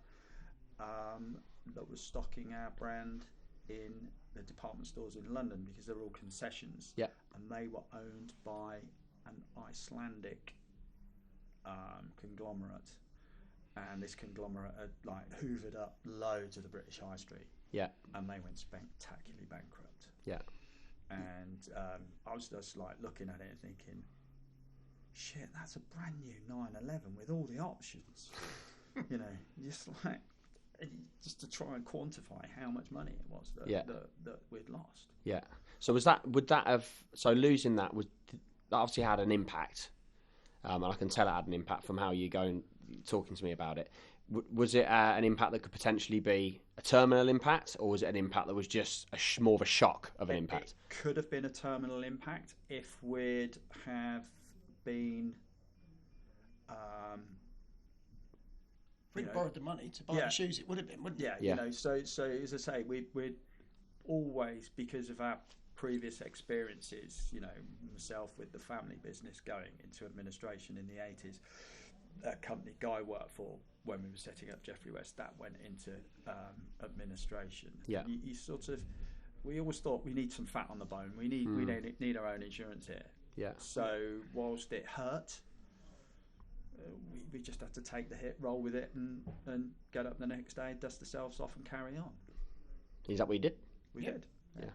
that was stocking our brand in the department stores in London because they're all concessions. Yeah. And they were owned by an Icelandic conglomerate, and this conglomerate had hoovered up loads of the British High Street. Yeah. And they went spectacularly bankrupt. Yeah. And I was just looking at it and thinking, shit, that's a brand new 911 with all the options. Just to try and quantify how much money it was that we'd lost. Yeah. So so losing that obviously had an impact, and I can tell it had an impact from how you're talking to me about it. Was it an impact that could potentially be a terminal impact, or was it an impact that was just more of a shock of an impact? It could have been a terminal impact if we'd have been. We'd borrowed the money to buy the shoes. It would have been, wouldn't it? Yeah. So as I say, we'd always, because of our previous experiences, myself with the family business going into administration in the 80s, a company Guy worked for when we were setting up Jeffery West, that went into administration. Yeah. We always thought we need some fat on the bone. We need our own insurance here. Yeah. So whilst it hurt, we just had to take the hit, roll with it, and get up the next day, dust ourselves off, and carry on. Is that what you did? We did. Yeah.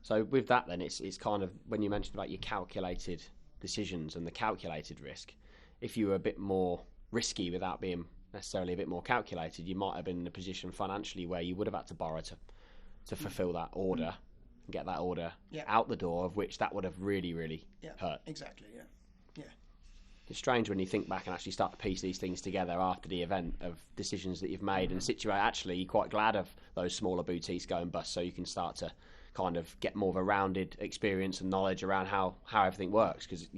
So with that, then it's kind of, when you mentioned about your calculated decisions and the calculated risk, if you were a bit more risky without being necessarily a bit more calculated, you might have been in a position financially where you would have had to borrow to fulfil that order and get that order out the door, of which that would have really, really hurt. Exactly. Yeah. It's strange when you think back and actually start to piece these things together after the event of decisions that you've made and actually you're quite glad of those smaller boutiques going bust, so you can start to kind of get more of a rounded experience and knowledge around how everything works, because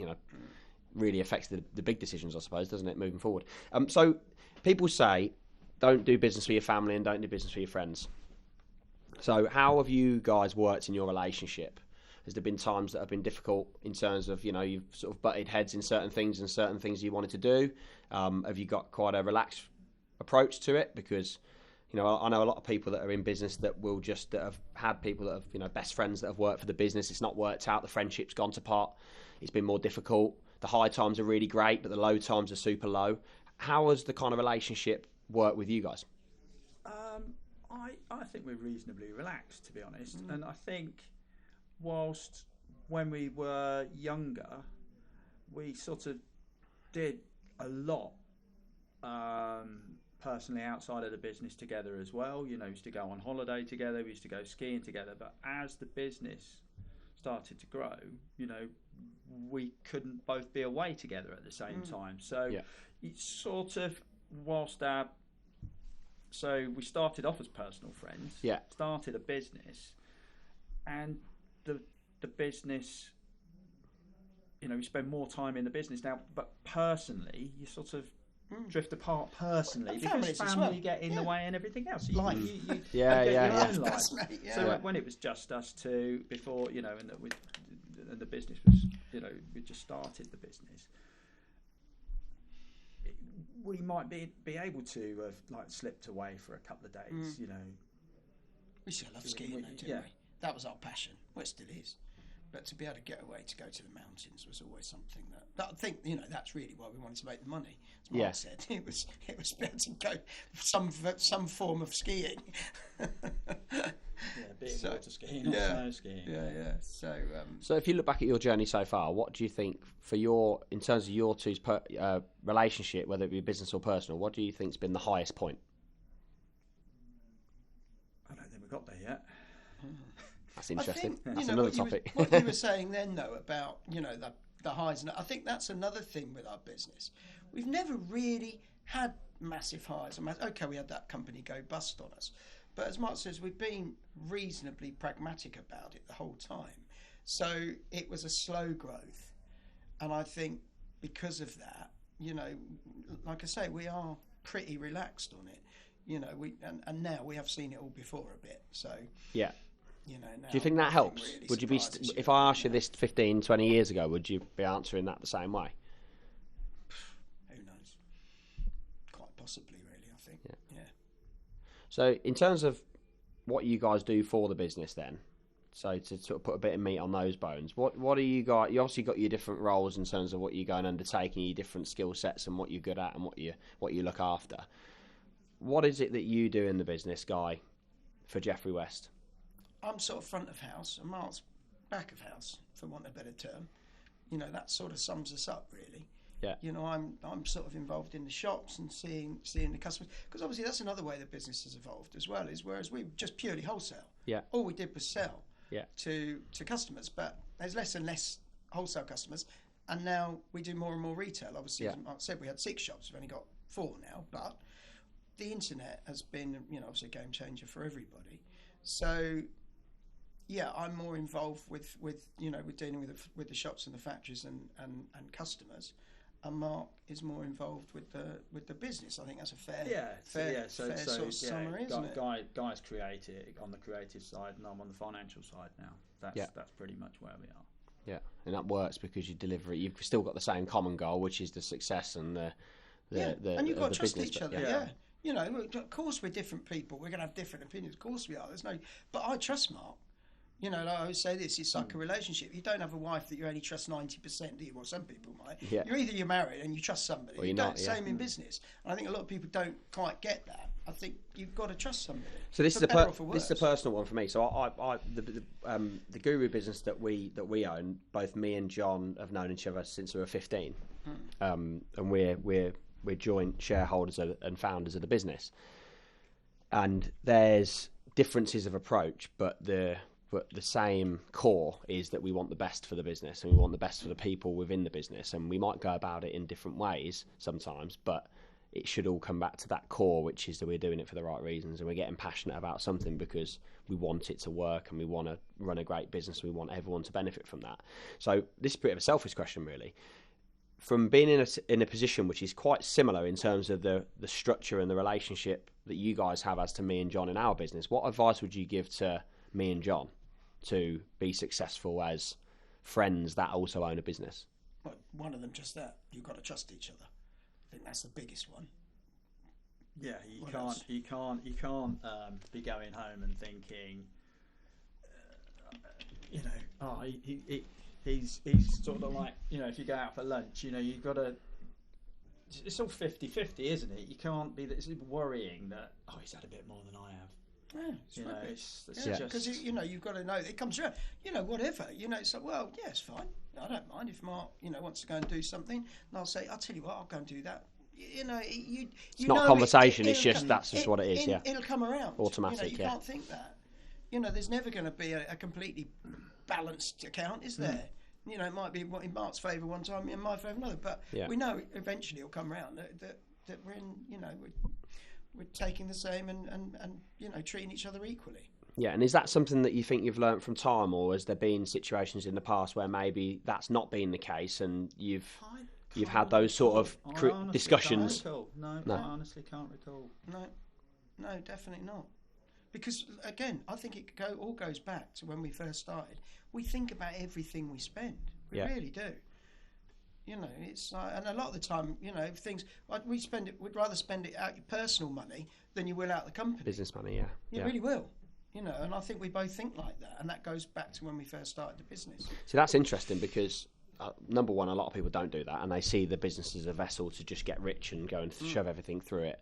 really affects the big decisions, I suppose, doesn't it, moving forward? So people say don't do business for your family and don't do business for your friends. So how have you guys worked in your relationship? Has there been times that have been difficult in terms of, you've sort of butted heads in certain things and certain things you wanted to do? Have you got quite a relaxed approach to it? Because, I know a lot of people that are in business that have had people that have, best friends that have worked for the business. It's not worked out. The friendship's gone to pot. It's been more difficult. The high times are really great, but the low times are super low. How has the kind of relationship worked with you guys? I think we're reasonably relaxed, to be honest. And I think whilst when we were younger, we sort of did a lot personally outside of the business together as well. Used to go on holiday together, we used to go skiing together. But as the business started to grow, we couldn't both be away together at the same time. So it's sort of so we started off as personal friends, started a business, and the business, we spend more time in the business now, but personally you sort of drift apart personally, because family get in the way and everything else. You get your own life. So when it was just us two before, and and the business was, we just started the business, we might be able to have like slipped away for a couple of days. We still love skiing, though, didn't we? That was our passion. Well, it still is. But to be able to get away to go to the mountains was always something that I think, that's really why we wanted to make the money. As Mark said, it was be able to go some form of skiing. Water skiing, not snow skiing. Yeah. So if you look back at your journey so far, what do you think in terms of your two's relationship, whether it be business or personal, what do you think's been the highest point? I don't think we've got there yet. That's interesting. I think, that's another topic. What you were saying then, though, about the highs, and I think that's another thing with our business. We've never really had massive highs. Okay, we had that company go bust on us, but as Mark says, we've been reasonably pragmatic about it the whole time. So it was a slow growth, and I think because of that, like I say, we are pretty relaxed on it. And now we have seen it all before a bit. So yeah. Now do you think that helps? Really would you be, if I asked you this 15, 20 years ago, would you be answering that the same way? Who knows? Quite possibly, really, I think. Yeah. So in terms of what you guys do for the business then, so to sort of put a bit of meat on those bones, what do you got? You obviously got your different roles in terms of what you go and undertake and your different skill sets and what you're good at and what you look after. What is it that you do in the business, Guy, for Jeffery West? I'm sort of front of house and Mark's back of house, for want of a better term. That sort of sums us up, really. Yeah. I'm sort of involved in the shops and seeing the customers, because obviously that's another way the business has evolved as well. Is whereas we were just purely wholesale. Yeah. All we did was sell. Yeah. To customers, but there's less and less wholesale customers, and now we do more and more retail. Obviously, as Mark said, we had 6 shops. We've only got 4 now, but the internet has been, obviously a game changer for everybody. So. Yeah, I'm more involved with dealing with the shops and the factories and customers, and Mark is more involved with the business. I think that's a fair sort of summary, isn't it? Guy's creative on the creative side, and I'm on the financial side now. That's pretty much where we are. Yeah, and that works because you deliver it. You've still got the same common goal, which is the success and the and you've got to trust business, each other. Yeah. Of course we're different people. We're going to have different opinions. Of course we are. But I trust Mark. Like I always say this, it's like a relationship. You don't have a wife that you only trust 90%, do you? Well, some people might. Yeah. You're married and you trust somebody. Well, you're not, same in business. And I think a lot of people don't quite get that. I think you've got to trust somebody. So this is a personal one for me. So the Guru business that we own, both me and John have known each other since we were 15, and we're joint shareholders and founders of the business. And there's differences of approach, but the same core is that we want the best for the business and we want the best for the people within the business, and we might go about it in different ways sometimes, but it should all come back to that core, which is that we're doing it for the right reasons and we're getting passionate about something because we want it to work and we want to run a great business and we want everyone to benefit from that. So this is a bit of a selfish question, really. From being in a position which is quite similar in terms of the structure and the relationship that you guys have as to me and John in our business, what advice would you give to me and John to be successful as friends that also own a business? Well, one of them just that. You've got to trust each other. I think that's the biggest one. Yeah, you can't be going home and thinking, he's sort of like, if you go out for lunch, you've got to. It's all 50-50, isn't it? You can't be worrying that he's had a bit more than I have. Yeah, it's because you've got to know it comes around. Whatever. It's like, well, yeah, it's fine. I don't mind if Mark, wants to go and do something, and I'll say, I'll tell you what, I'll go and do that. It's not a conversation. It's just that's just what it is. It'll come around. Automatic. You can't think that. There's never going to be a completely balanced account, is there? It might be in Mark's favour one time, in my favour another, but we know eventually it'll come around that we're in. We're taking the same and treating each other equally. Yeah, and is that something that you think you've learnt from time, or has there been situations in the past where maybe that's not been the case and you've had those sort of discussions? No, I honestly can't recall. No, definitely not. Because again, I think it all goes back to when we first started. We think about everything we spend. We really do. You know, it's and a lot of the time, you know, things we'd rather spend it out your personal money than you will out the company. Business money, yeah. You really will. You know, and I think we both think like that, and that goes back to when we first started the business. So that's interesting because number one, a lot of people don't do that, and they see the business as a vessel to just get rich and go and shove everything through it.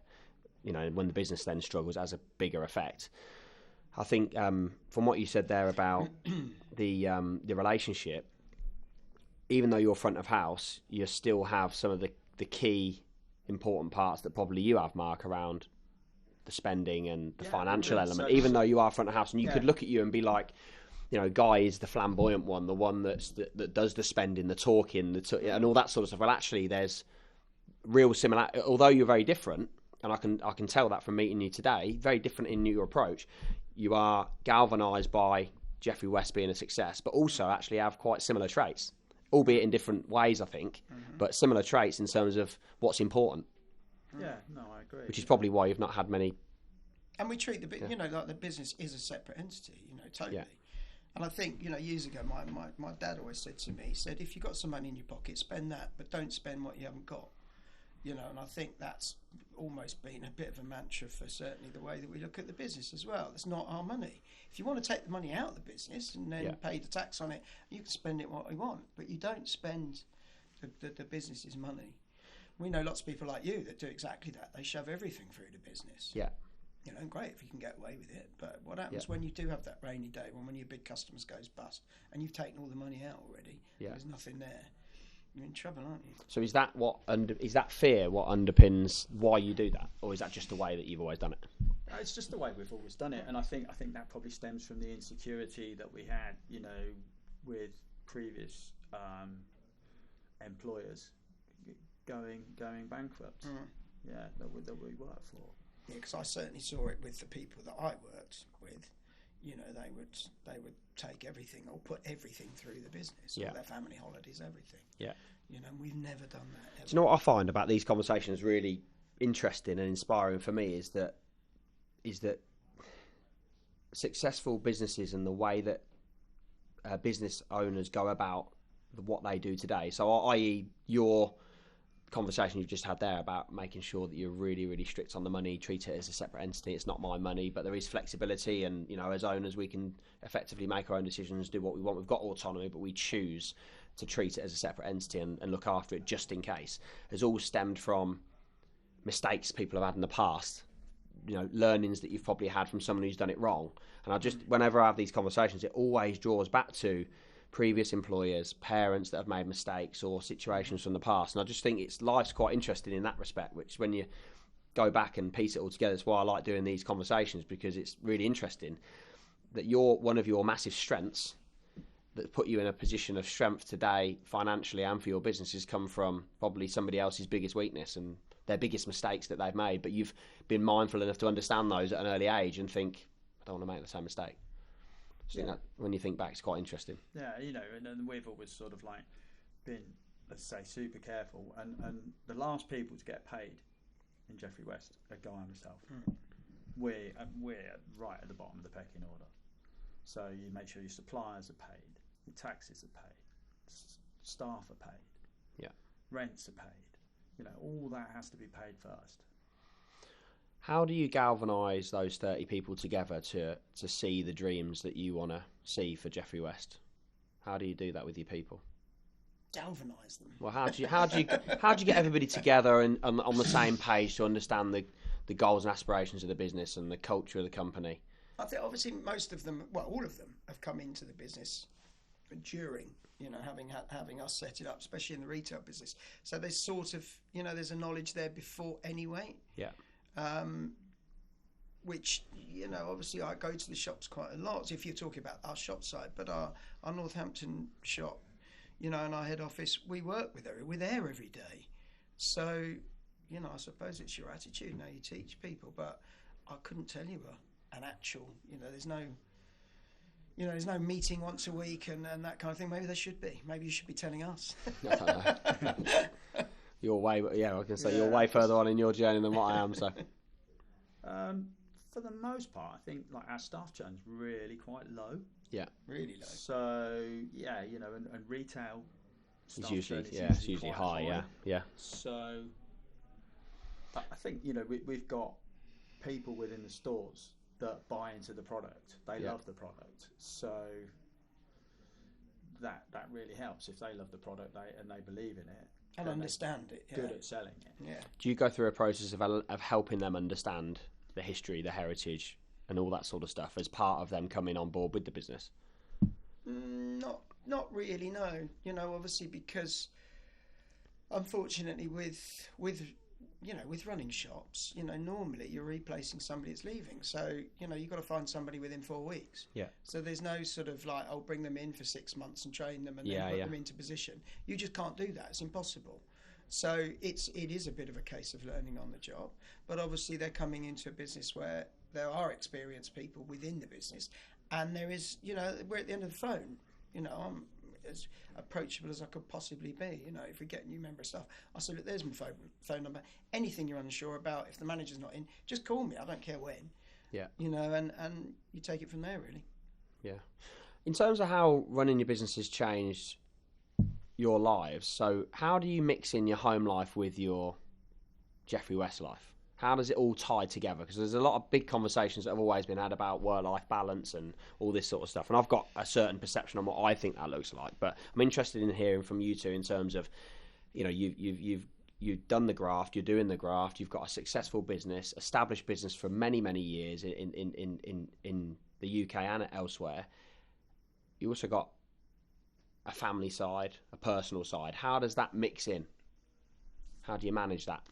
You know, when the business then struggles, as a bigger effect. I think from what you said there about the relationship, even though you're front of house, you still have some of the key important parts that probably you have, Mark, around the spending and the financial element. So, even though you are front of house, and you could look at you and be like, you know, Guy is the flamboyant one, the one that does the spending, the talking, and all that sort of stuff. Well, actually, there's real similarity. Although you're very different, and I can tell that from meeting you today, very different in your approach. You are galvanised by Jeffery West being a success, but also actually have quite similar traits, albeit in different ways, I think, but similar traits in terms of what's important. Yeah, no, I agree. Which is probably why you've not had many. And we treat you know, like the business is a separate entity, you know, totally. Yeah. And I think, you know, years ago, my dad always said to me, he said, if you've got some money in your pocket, spend that, but don't spend what you haven't got. You know, and I think that's almost been a bit of a mantra for certainly the way that we look at the business as well. It's not our money. If you want to take the money out of the business and then pay the tax on it, you can spend it what you want, but you don't spend the business's money. We know lots of people like you that do exactly that. They shove everything through the business. Yeah. You know, great if you can get away with it, but what happens when you do have that rainy day, when one of your big customers goes bust and you've taken all the money out already, there's nothing there, you're in trouble, aren't you? So is that fear what underpins why you do that, or is that just the way that you've always done it? It's just the way we've always done it, and I think that probably stems from the insecurity that we had, you know, with previous employers going bankrupt. That we worked for. Yeah, because I certainly saw it with the people that I worked with. You know, they would take everything or put everything through the business, all their family holidays, everything. Yeah. You know, we've never done that. Ever. Do you know what I find about these conversations really interesting and inspiring for me is that successful businesses and the way that business owners go about what they do today. So, i.e., your conversation you've just had there about making sure that you're really, really strict on the money, treat it as a separate entity. It's not my money, but there is flexibility, and you know, as owners, we can effectively make our own decisions, do what we want. We've got autonomy, but we choose to treat it as a separate entity and look after it just in case. Has all stemmed from mistakes people have had in the past, you know, learnings that you've probably had from someone who's done it wrong. And I just, whenever I have these conversations, it always draws back to previous employers, parents that have made mistakes or situations from the past. And I just think life's quite interesting in that respect, which when you go back and piece it all together, that's why I like doing these conversations, because it's really interesting that one of your massive strengths that put you in a position of strength today financially and for your business has come from probably somebody else's biggest weakness and their biggest mistakes that they've made, but you've been mindful enough to understand those at an early age and think, I don't want to make the same mistake. I think that when you think back, it's quite interesting. Yeah, you know, and we've always sort of like been, let's say, super careful. And the last people to get paid in Jeffery West are Guy and myself. We're right at the bottom of the pecking order. So you make sure your suppliers are paid, your taxes are paid, staff are paid, rents are paid. You know, all that has to be paid first. How do you galvanise those 30 people together to see the dreams that you want to see for Jeffery West? How do you do that with your people? Galvanise them. Well, how do you get everybody together and on the same page to understand the goals and aspirations of the business and the culture of the company? I think obviously most of them, well, all of them have come into the business during, you know, having us set it up, especially in the retail business. So there's sort of, you know, there's a knowledge there before anyway. Yeah. Which, you know, obviously I go to the shops quite a lot, if you're talking about our shop side, but our Northampton shop, you know, and our head office, we work with her. We're there every day. So, you know, I suppose it's your attitude. Now you teach people, but I couldn't tell you an actual, you know, there's no meeting once a week and that kind of thing. Maybe there should be. Maybe you should be telling us. You're way, I was going to say, you're way further on in your journey than what I am, so. for the most part, I think like our staff churn's really quite low. Yeah, really low. So yeah, you know, and retail it's staff usually churn is usually quite high. Yeah. So I think, you know, we've got people within the stores that buy into the product. They love the product. So that really helps. If they love the product and they believe in it and understand it, good at selling it. Yeah. Do you go through a process of helping them understand the history, the heritage, and all that sort of stuff as part of them coming on board with the business? Not really, no. You know, obviously, because unfortunately with running shops, you know, normally you're replacing somebody that's leaving. So, you know, you've got to find somebody within 4 weeks. Yeah. So there's no sort of like, I'll bring them in for 6 months and train them and then put them into position. You just can't do that. It's impossible. So it is a bit of a case of learning on the job. But obviously they're coming into a business where there are experienced people within the business. And there is, you know, we're at the end of the phone. You know, I'm as approachable as I could possibly be. You know, if we get a new member of staff, I say, look, there's my phone number. Anything you're unsure about, if the manager's not in, just call me. I don't care when. Yeah. You know, and you take it from there, really. Yeah. In terms of how running your business has changed your lives, so how do you mix in your home life with your Jeffery West life? How does it all tie together? Because there's a lot of big conversations that have always been had about work-life balance and all this sort of stuff. And I've got a certain perception on what I think that looks like. But I'm interested in hearing from you two in terms of, you know, you've done the graft, you're doing the graft, you've got a successful business, established business for many, many years in the UK and elsewhere. You also got a family side, a personal side. How does that mix in? How do you manage that?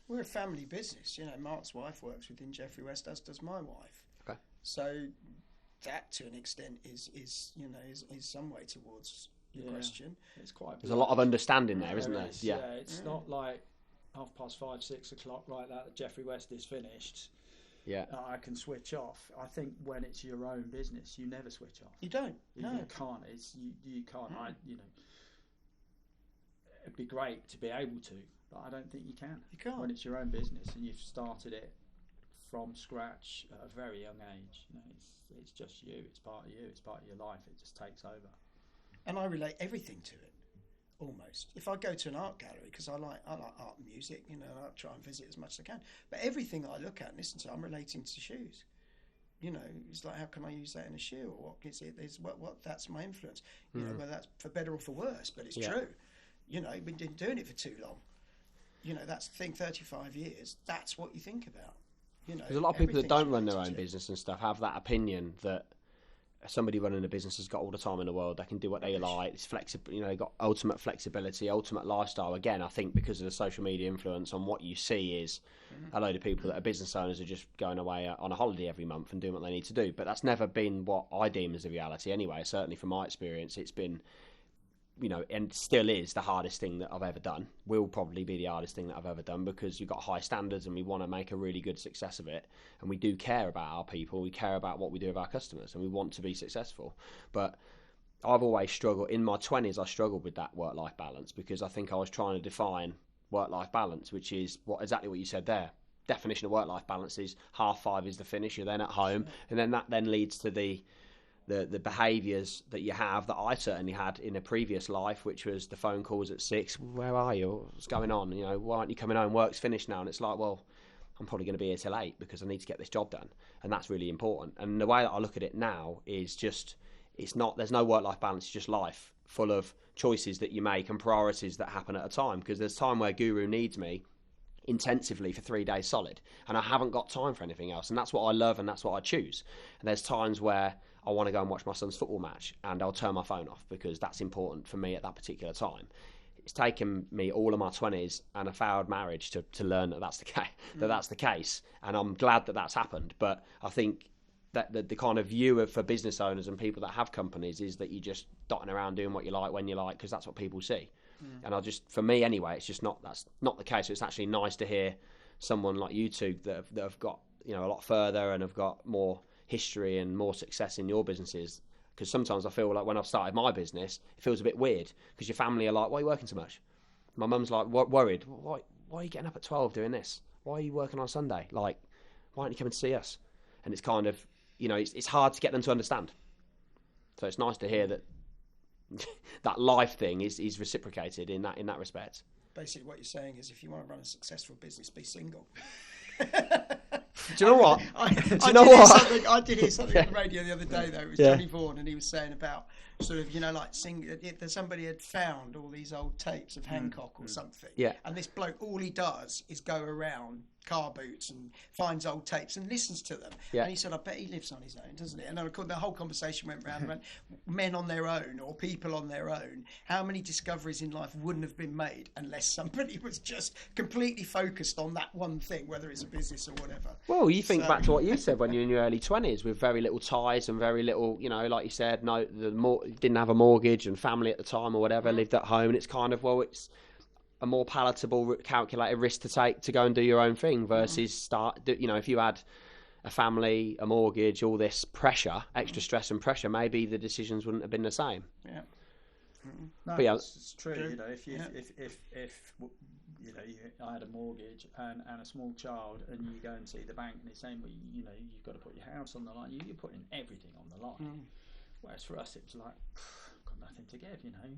We're a family business, you know. Mark's wife works within Jeffery West, as does my wife. Okay. So that, to an extent, is some way towards your question. It's quite. There's a lot of understanding there, isn't there? Yeah, it's not like 5:30, 6 o'clock like that. Jeffery West is finished. Yeah, I can switch off. I think when it's your own business, you never switch off. You don't. You can't. You can't. You know, it'd be great to be able to. But I don't think you can. You can't. When it's your own business and you've started it from scratch at a very young age. You know, it's just you. It's part of you. It's part of your life. It just takes over. And I relate everything to it, almost. If I go to an art gallery, because I like art and music, you know, I try and visit as much as I can. But everything I look at and listen to, I'm relating to shoes. You know, it's like, how can I use that in a shoe? Or what is it? What that's my influence. You know, whether that's for better or for worse, but it's true. You know, we've been doing it for too long. You know, that's the thing, 35 years, that's what you think about. You know, there's a lot of people that don't run their own business and stuff have that opinion that somebody running a business has got all the time in the world, they can do what they like, it's flexible, you know, they've got ultimate flexibility, ultimate lifestyle. Again, I think because of the social media influence on what you see is a load of people that are business owners are just going away on a holiday every month and doing what they need to do. But that's never been what I deem as a reality anyway. Certainly from my experience, it's been, you know, and still is the hardest thing that I've ever done. Will probably be the hardest thing that I've ever done, because you've got high standards and we want to make a really good success of it. And we do care about our people. We care about what we do with our customers and we want to be successful. But I've always struggled. In my 20s, I struggled with that work-life balance because I think I was trying to define work-life balance, which is exactly what you said there. Definition of work-life balance is 5:30 is the finish. You're then at home. And then that then leads to the behaviours that you have that I certainly had in a previous life, which was the phone calls at 6. Where are you? What's going on? You know, why aren't you coming home? Work's finished now. And it's like, well, I'm probably going to be here till 8 because I need to get this job done. And that's really important. And the way that I look at it now is just, there's no work-life balance. It's just life full of choices that you make and priorities that happen at a time. Because there's time where Guru needs me intensively for 3 days solid. And I haven't got time for anything else. And that's what I love and that's what I choose. And there's times where I want to go and watch my son's football match and I'll turn my phone off because that's important for me at that particular time. It's taken me all of my 20s and a failed marriage to learn that that's the case. That's the case, and I'm glad that that's happened. But I think that the kind of view for business owners and people that have companies is that you're just dotting around doing what you like when you like because that's what people see. And for me anyway, that's not the case. So it's actually nice to hear someone like you two that have got, you know, a lot further and have got more history and more success in your businesses, because sometimes I feel like when I've started my business it feels a bit weird because your family are like, why are you working so much? My mum's like worried, why are you getting up at 12 doing this? Why are you working on Sunday? Like, why don't you come and see us? And it's kind of, you know, it's hard to get them to understand. So it's nice to hear that that life thing is reciprocated in that respect. Basically, what you're saying is, if you want to run a successful business, be single. Do you know what? I did hear something on the radio the other day, though. It was Johnny Vaughan, and he was saying about sort of, you know, like somebody had found all these old tapes of Hancock or something. Yeah. And this bloke, all he does is go around car boots and finds old tapes and listens to them. Yeah. And he said, I bet he lives on his own, doesn't he? And then the whole conversation went round around men on their own or people on their own. How many discoveries in life wouldn't have been made unless somebody was just completely focused on that one thing, whether it's a business or whatever. Well, you think back to what you said when you were in your early 20s with very little ties and very little, you know, like you said, didn't have a mortgage and family at the time or whatever, lived at home, and it's kind of, well, it's a more palatable, calculated risk to take to go and do your own thing versus you know, if you had a family, a mortgage, all this pressure, extra stress and pressure, maybe the decisions wouldn't have been the same. Yeah. No, but yeah, it's true. You know, if you know, I had a mortgage and a small child, and you go and see the bank, and they're saying, well, you know, you've got to put your house on the line. You're putting everything on the line. Whereas for us, it was like, got nothing to give. You know.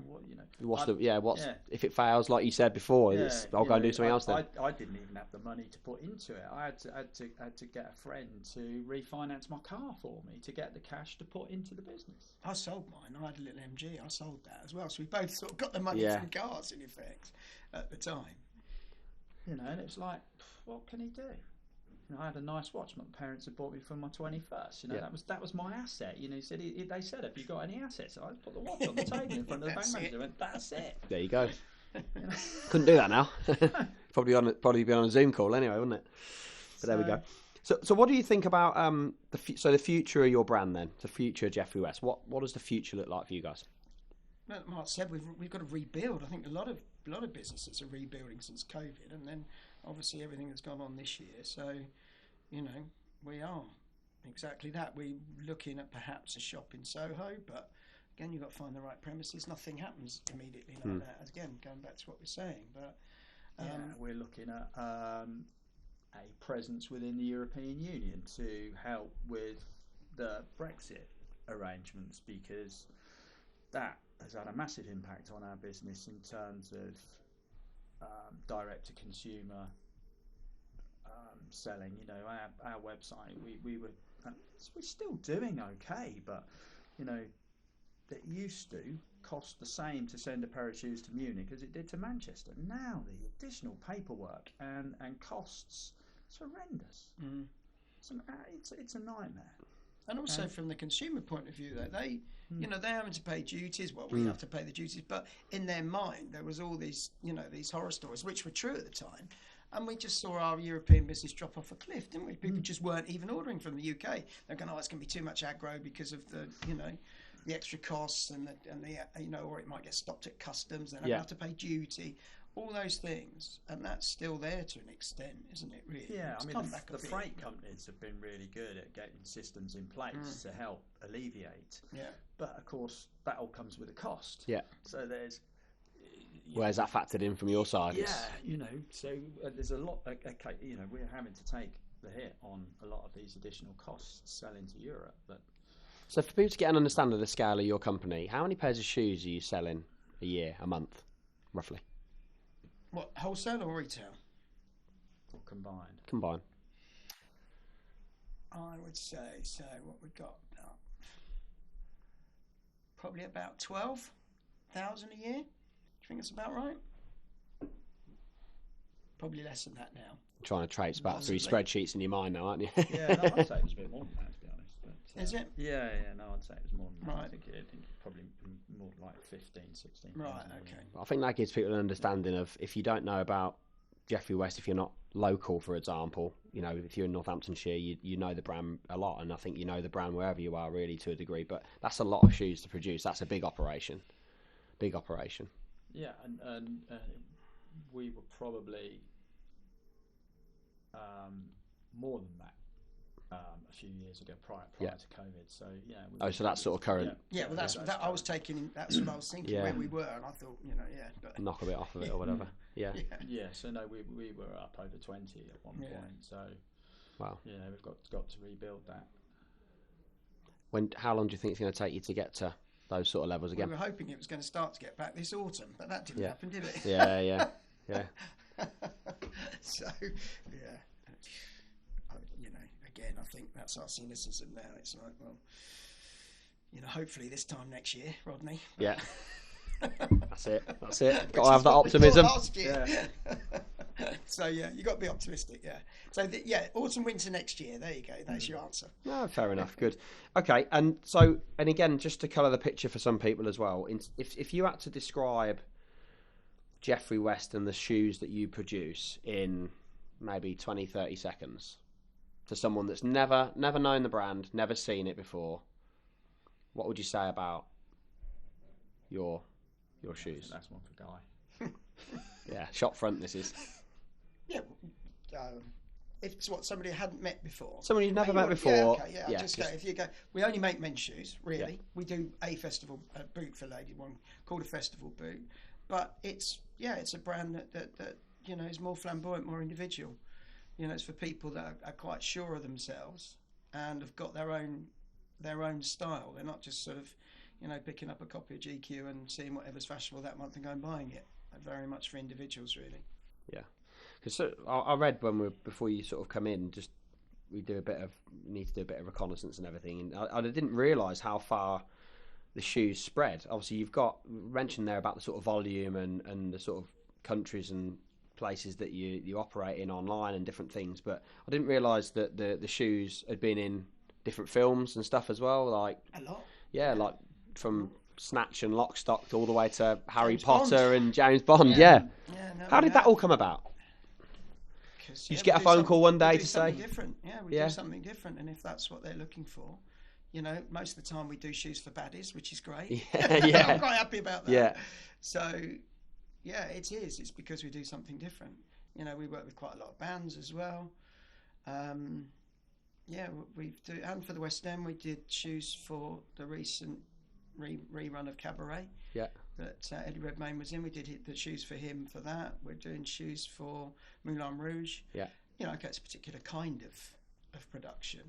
What, you know, if it fails, like you said before, I'll go and do something else then. I didn't even have the money to put into it. I had to get a friend to refinance my car for me to get the cash to put into the business. I sold mine. I had a little MG. I sold that as well. So we both sort of got the money from cars in effect at the time. You know, and it's like, what can he do? You know, I had a nice watch my parents had bought me for my 21st. You know, that was my asset. You know, they said, have you got any assets? I put the watch on the table in front of the bank manager and went, that's it. There you go. Couldn't do that now. probably be on a Zoom call anyway, wouldn't it? But there we go. So what do you think about the future of your brand then? The future of Jeffery West. What does the future look like for you guys? Well, Mark said we've got to rebuild. I think a lot of businesses are rebuilding since COVID, and then obviously everything that's gone on this year. So, you know, we are exactly that. We're looking at perhaps a shop in Soho, but again, you've got to find the right premises. Nothing happens immediately like that. Again, going back to what we're saying, but we're looking at a presence within the European Union to help with the Brexit arrangements, because that has had a massive impact on our business in terms of direct to consumer selling. You know, our website, we're still doing okay, but you know, it used to cost the same to send a pair of shoes to Munich as it did to Manchester. Now the additional paperwork and costs, it's horrendous. It's a nightmare. And also from the consumer point of view, though, you know, they're having to pay duties. Well, we have to pay the duties, but in their mind, there was all these, you know, these horror stories, which were true at the time. And we just saw our European business drop off a cliff, didn't we? People just weren't even ordering from the UK. They're going, it's going to be too much aggro because of the, you know, the extra costs and the you know, or it might get stopped at customs. Then I have to pay duty. All those things, and that's still there to an extent, isn't it? Really? Yeah, I mean, the freight companies have been really good at getting systems in place to help alleviate. Yeah, but of course, that all comes with a cost. Yeah, so there's. Where's that factored in from your side? Yeah, you know, so there's a lot. You know, we're having to take the hit on a lot of these additional costs selling to Europe. But so, for people to get an understanding of the scale of your company, how many pairs of shoes are you selling a year, a month, roughly? What, wholesale or retail? Or combined? Combined. I would say, so what we've got now, probably about 12,000 a year. Do you think that's about right? Probably less than that now. I'm trying to trace about 3 spreadsheets in your mind now, aren't you? Yeah, no, I'd say it was a bit more than that, to be honest. But, is it? Yeah, no, I'd say it was more than that. Right. I think probably more like 15, 16. Right, okay. I think that gives people an understanding of, if you don't know about Jeffery West, if you're not local, for example, you know, if you're in Northamptonshire, you know the brand a lot, and I think you know the brand wherever you are, really, to a degree. But that's a lot of shoes to produce. That's a big operation. Big operation. Yeah, and we were probably more than that a few years ago, prior to COVID. So yeah. So that's sort of current. Yeah, well, that's what I was taking. That's what I was thinking where we were, and I thought, you know, but knock a bit off of it or whatever. Yeah. Yeah. So no, we were up over 20 at one point. So Wow. Yeah, we've got to rebuild that. How long do you think it's going to take you to get to those sort of levels again? We were hoping it was going to start to get back this autumn, but that didn't happen, did it? Yeah. So, yeah. Again, I think that's our cynicism now. It's like, well, hopefully this time next year, Rodney. Yeah. That's it. Got to have that optimism. Last year. Yeah. So yeah, you got to be optimistic. Yeah. So autumn, winter next year. There you go. That's your answer. No, fair enough. Good. Okay, and again, just to colour the picture for some people as well, if you had to describe Jeffery West and the shoes that you produce in maybe 20, 30 seconds to someone that's never known the brand, never seen it before, what would you say about your shoes? That's one for Guy. Yeah, shop front this is. Yeah, if it's what somebody hadn't met before. Someone you've never met before. Yeah, okay, yeah. I'll just go. If you go, we only make men's shoes, really. Yeah. We do a festival boot for lady, one called a festival boot, but it's a brand that is more flamboyant, more individual. It's for people that are quite sure of themselves and have got their own style. They're not just sort of picking up a copy of GQ and seeing whatever's fashionable that month and going buying it. They're very much for individuals, really. Yeah. Because I read before you sort of come in, we need to do a bit of reconnaissance and everything, and I didn't realise how far the shoes spread. Obviously, you've mentioned there about the sort of volume and the sort of countries and places that you operate in online and different things, but I didn't realise that the shoes had been in different films and stuff as well. Like a lot. Yeah, like from Snatch and Lock, Stock all the way to Harry James Potter Bond. And James Bond. Yeah. No, how did that all come about? You just get a phone call one day to say different. Yeah, we do something different, and if that's what they're looking for, most of the time we do shoes for baddies, which is great. Yeah. I'm quite happy about that. Yeah. So, yeah, it is. It's because we do something different. We work with quite a lot of bands as well. And for the West End, we did shoes for the recent rerun of Cabaret. Yeah. That Eddie Redmayne was in. We did the shoes for him for that. We're doing shoes for Moulin Rouge. Yeah. It's a particular kind of production.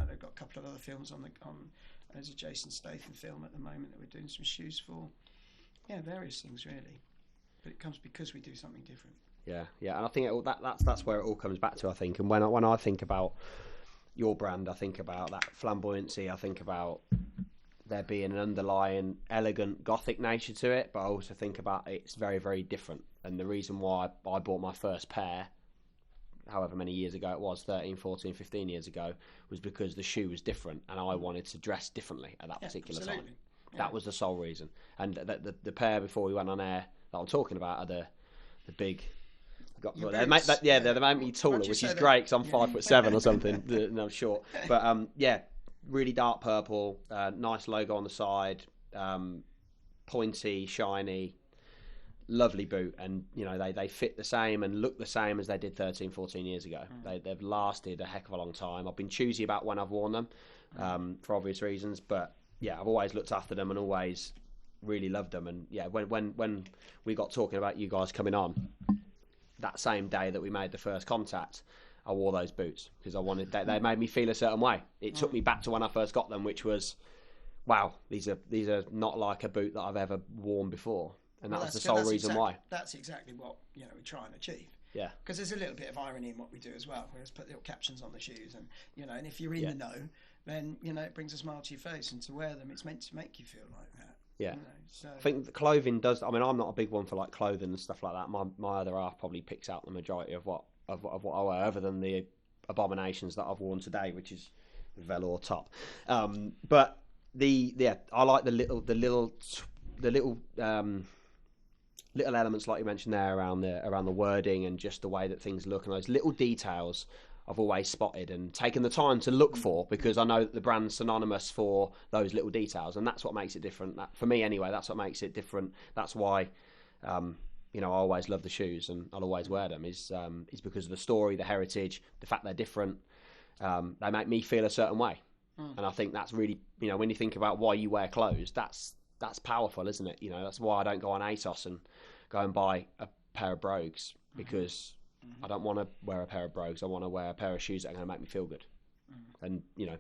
They've got a couple of other films there's a Jason Statham film at the moment that we're doing some shoes for. Yeah, various things really. But it comes because we do something different. Yeah, and I think that's where it all comes back to. I think, and when I think about your brand, I think about that flamboyancy. I think about there being an underlying elegant gothic nature to it, but I also think about it's very, very different. And the reason why I bought my first pair, however many years ago it was, 13, 14, 15 years ago, was because the shoe was different and I wanted to dress differently at that particular time. Yeah. That was the sole reason. And the pair before we went on air that I'm talking about are the big... They make me taller, which is great because I'm 5'7" or something. No, short. But really dark purple, nice logo on the side, pointy, shiny, lovely boot, and they fit the same and look the same as they did 13, 14 years ago. They've lasted a heck of a long time. I've been choosy about when I've worn them for obvious reasons, but I've always looked after them and always really loved them. And when we got talking about you guys coming on, that same day that we made the first contact, I wore those boots because I wanted. They made me feel a certain way. It took me back to when I first got them, which was, wow, these are not like a boot that I've ever worn before, and that was the sole reason why. That's exactly what we try and achieve. Yeah, because there's a little bit of irony in what we do as well. We just put little captions on the shoes, and and if you're in the know, then it brings a smile to your face, and to wear them, it's meant to make you feel like that. Yeah, so. I think the clothing does. I mean, I'm not a big one for like clothing and stuff like that. My other half probably picks out the majority of what I wear, other than the abominations that I've worn today, which is velour top. But I like the little elements like you mentioned there around the wording and just the way that things look, and those little details I've always spotted and taken the time to look for, because I know that the brand's synonymous for those little details, and that's what makes it different. For me anyway, that's what makes it different. That's why I always love the shoes and I'll always wear them, is because of the story, the heritage, the fact they're different. They make me feel a certain way. And I think that's really, when you think about why you wear clothes, that's powerful, isn't it? That's why I don't go on ASOS and go and buy a pair of brogues, because I don't want to wear a pair of brogues. I want to wear a pair of shoes that are going to make me feel good. And, you know,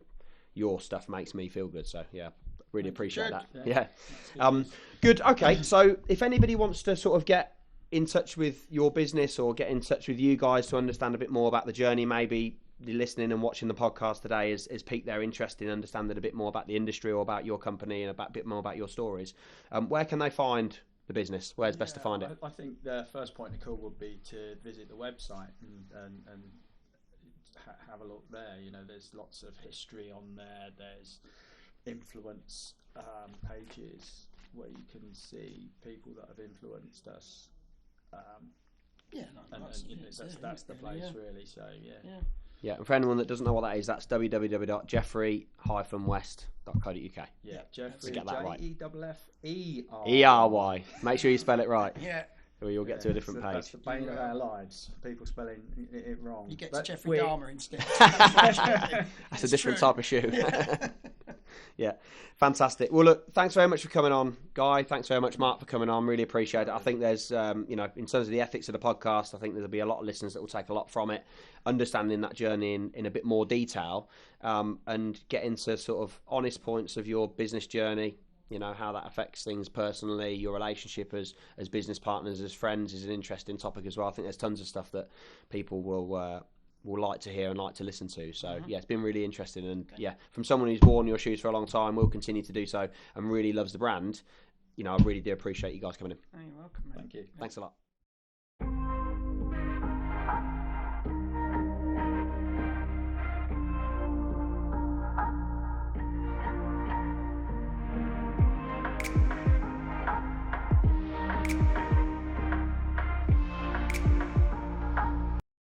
your stuff makes me feel good. So, yeah, really appreciate that. Yeah. Good. Okay. So if anybody wants to sort of get in touch with your business or get in touch with you guys to understand a bit more about the journey, maybe listening and watching the podcast today has piqued their interest in understanding a bit more about the industry or about your company and a bit more about your stories, where can they find the business? Where's best to find it? I think the first point of call would be to visit the website and have a look there. You know, there's lots of history on there. There's influence pages where you can see people that have influenced us. That's the place really. So yeah, and for anyone that doesn't know what that is, that's www.jeffrey-west.co.uk. Yeah, Jeffrey, get that right. Jeffrey. Make sure you spell it right. Yeah. Or you'll get to a different page. That's the bane of our lives. People spelling it wrong. You get to Jeffrey Dahmer instead. That's a different type of shoe. Yeah, fantastic. Well, look, thanks very much for coming on, Guy. Thanks very much, Mark, for coming on. Really appreciate it. I think there's, you know, in terms of the ethics of the podcast, I think there'll be a lot of listeners that will take a lot from it, understanding that journey in a bit more detail, and get into sort of honest points of your business journey. You know, how that affects things personally, your relationship as business partners, as friends is an interesting topic as well. I think there's tons of stuff that people will like to hear and like to listen to. So yeah, it's been really interesting. And yeah, from someone who's worn your shoes for a long time, will continue to do so and really loves the brand, you know, I really do appreciate you guys coming in. Oh, you're welcome, mate. Thank you. Thanks a lot.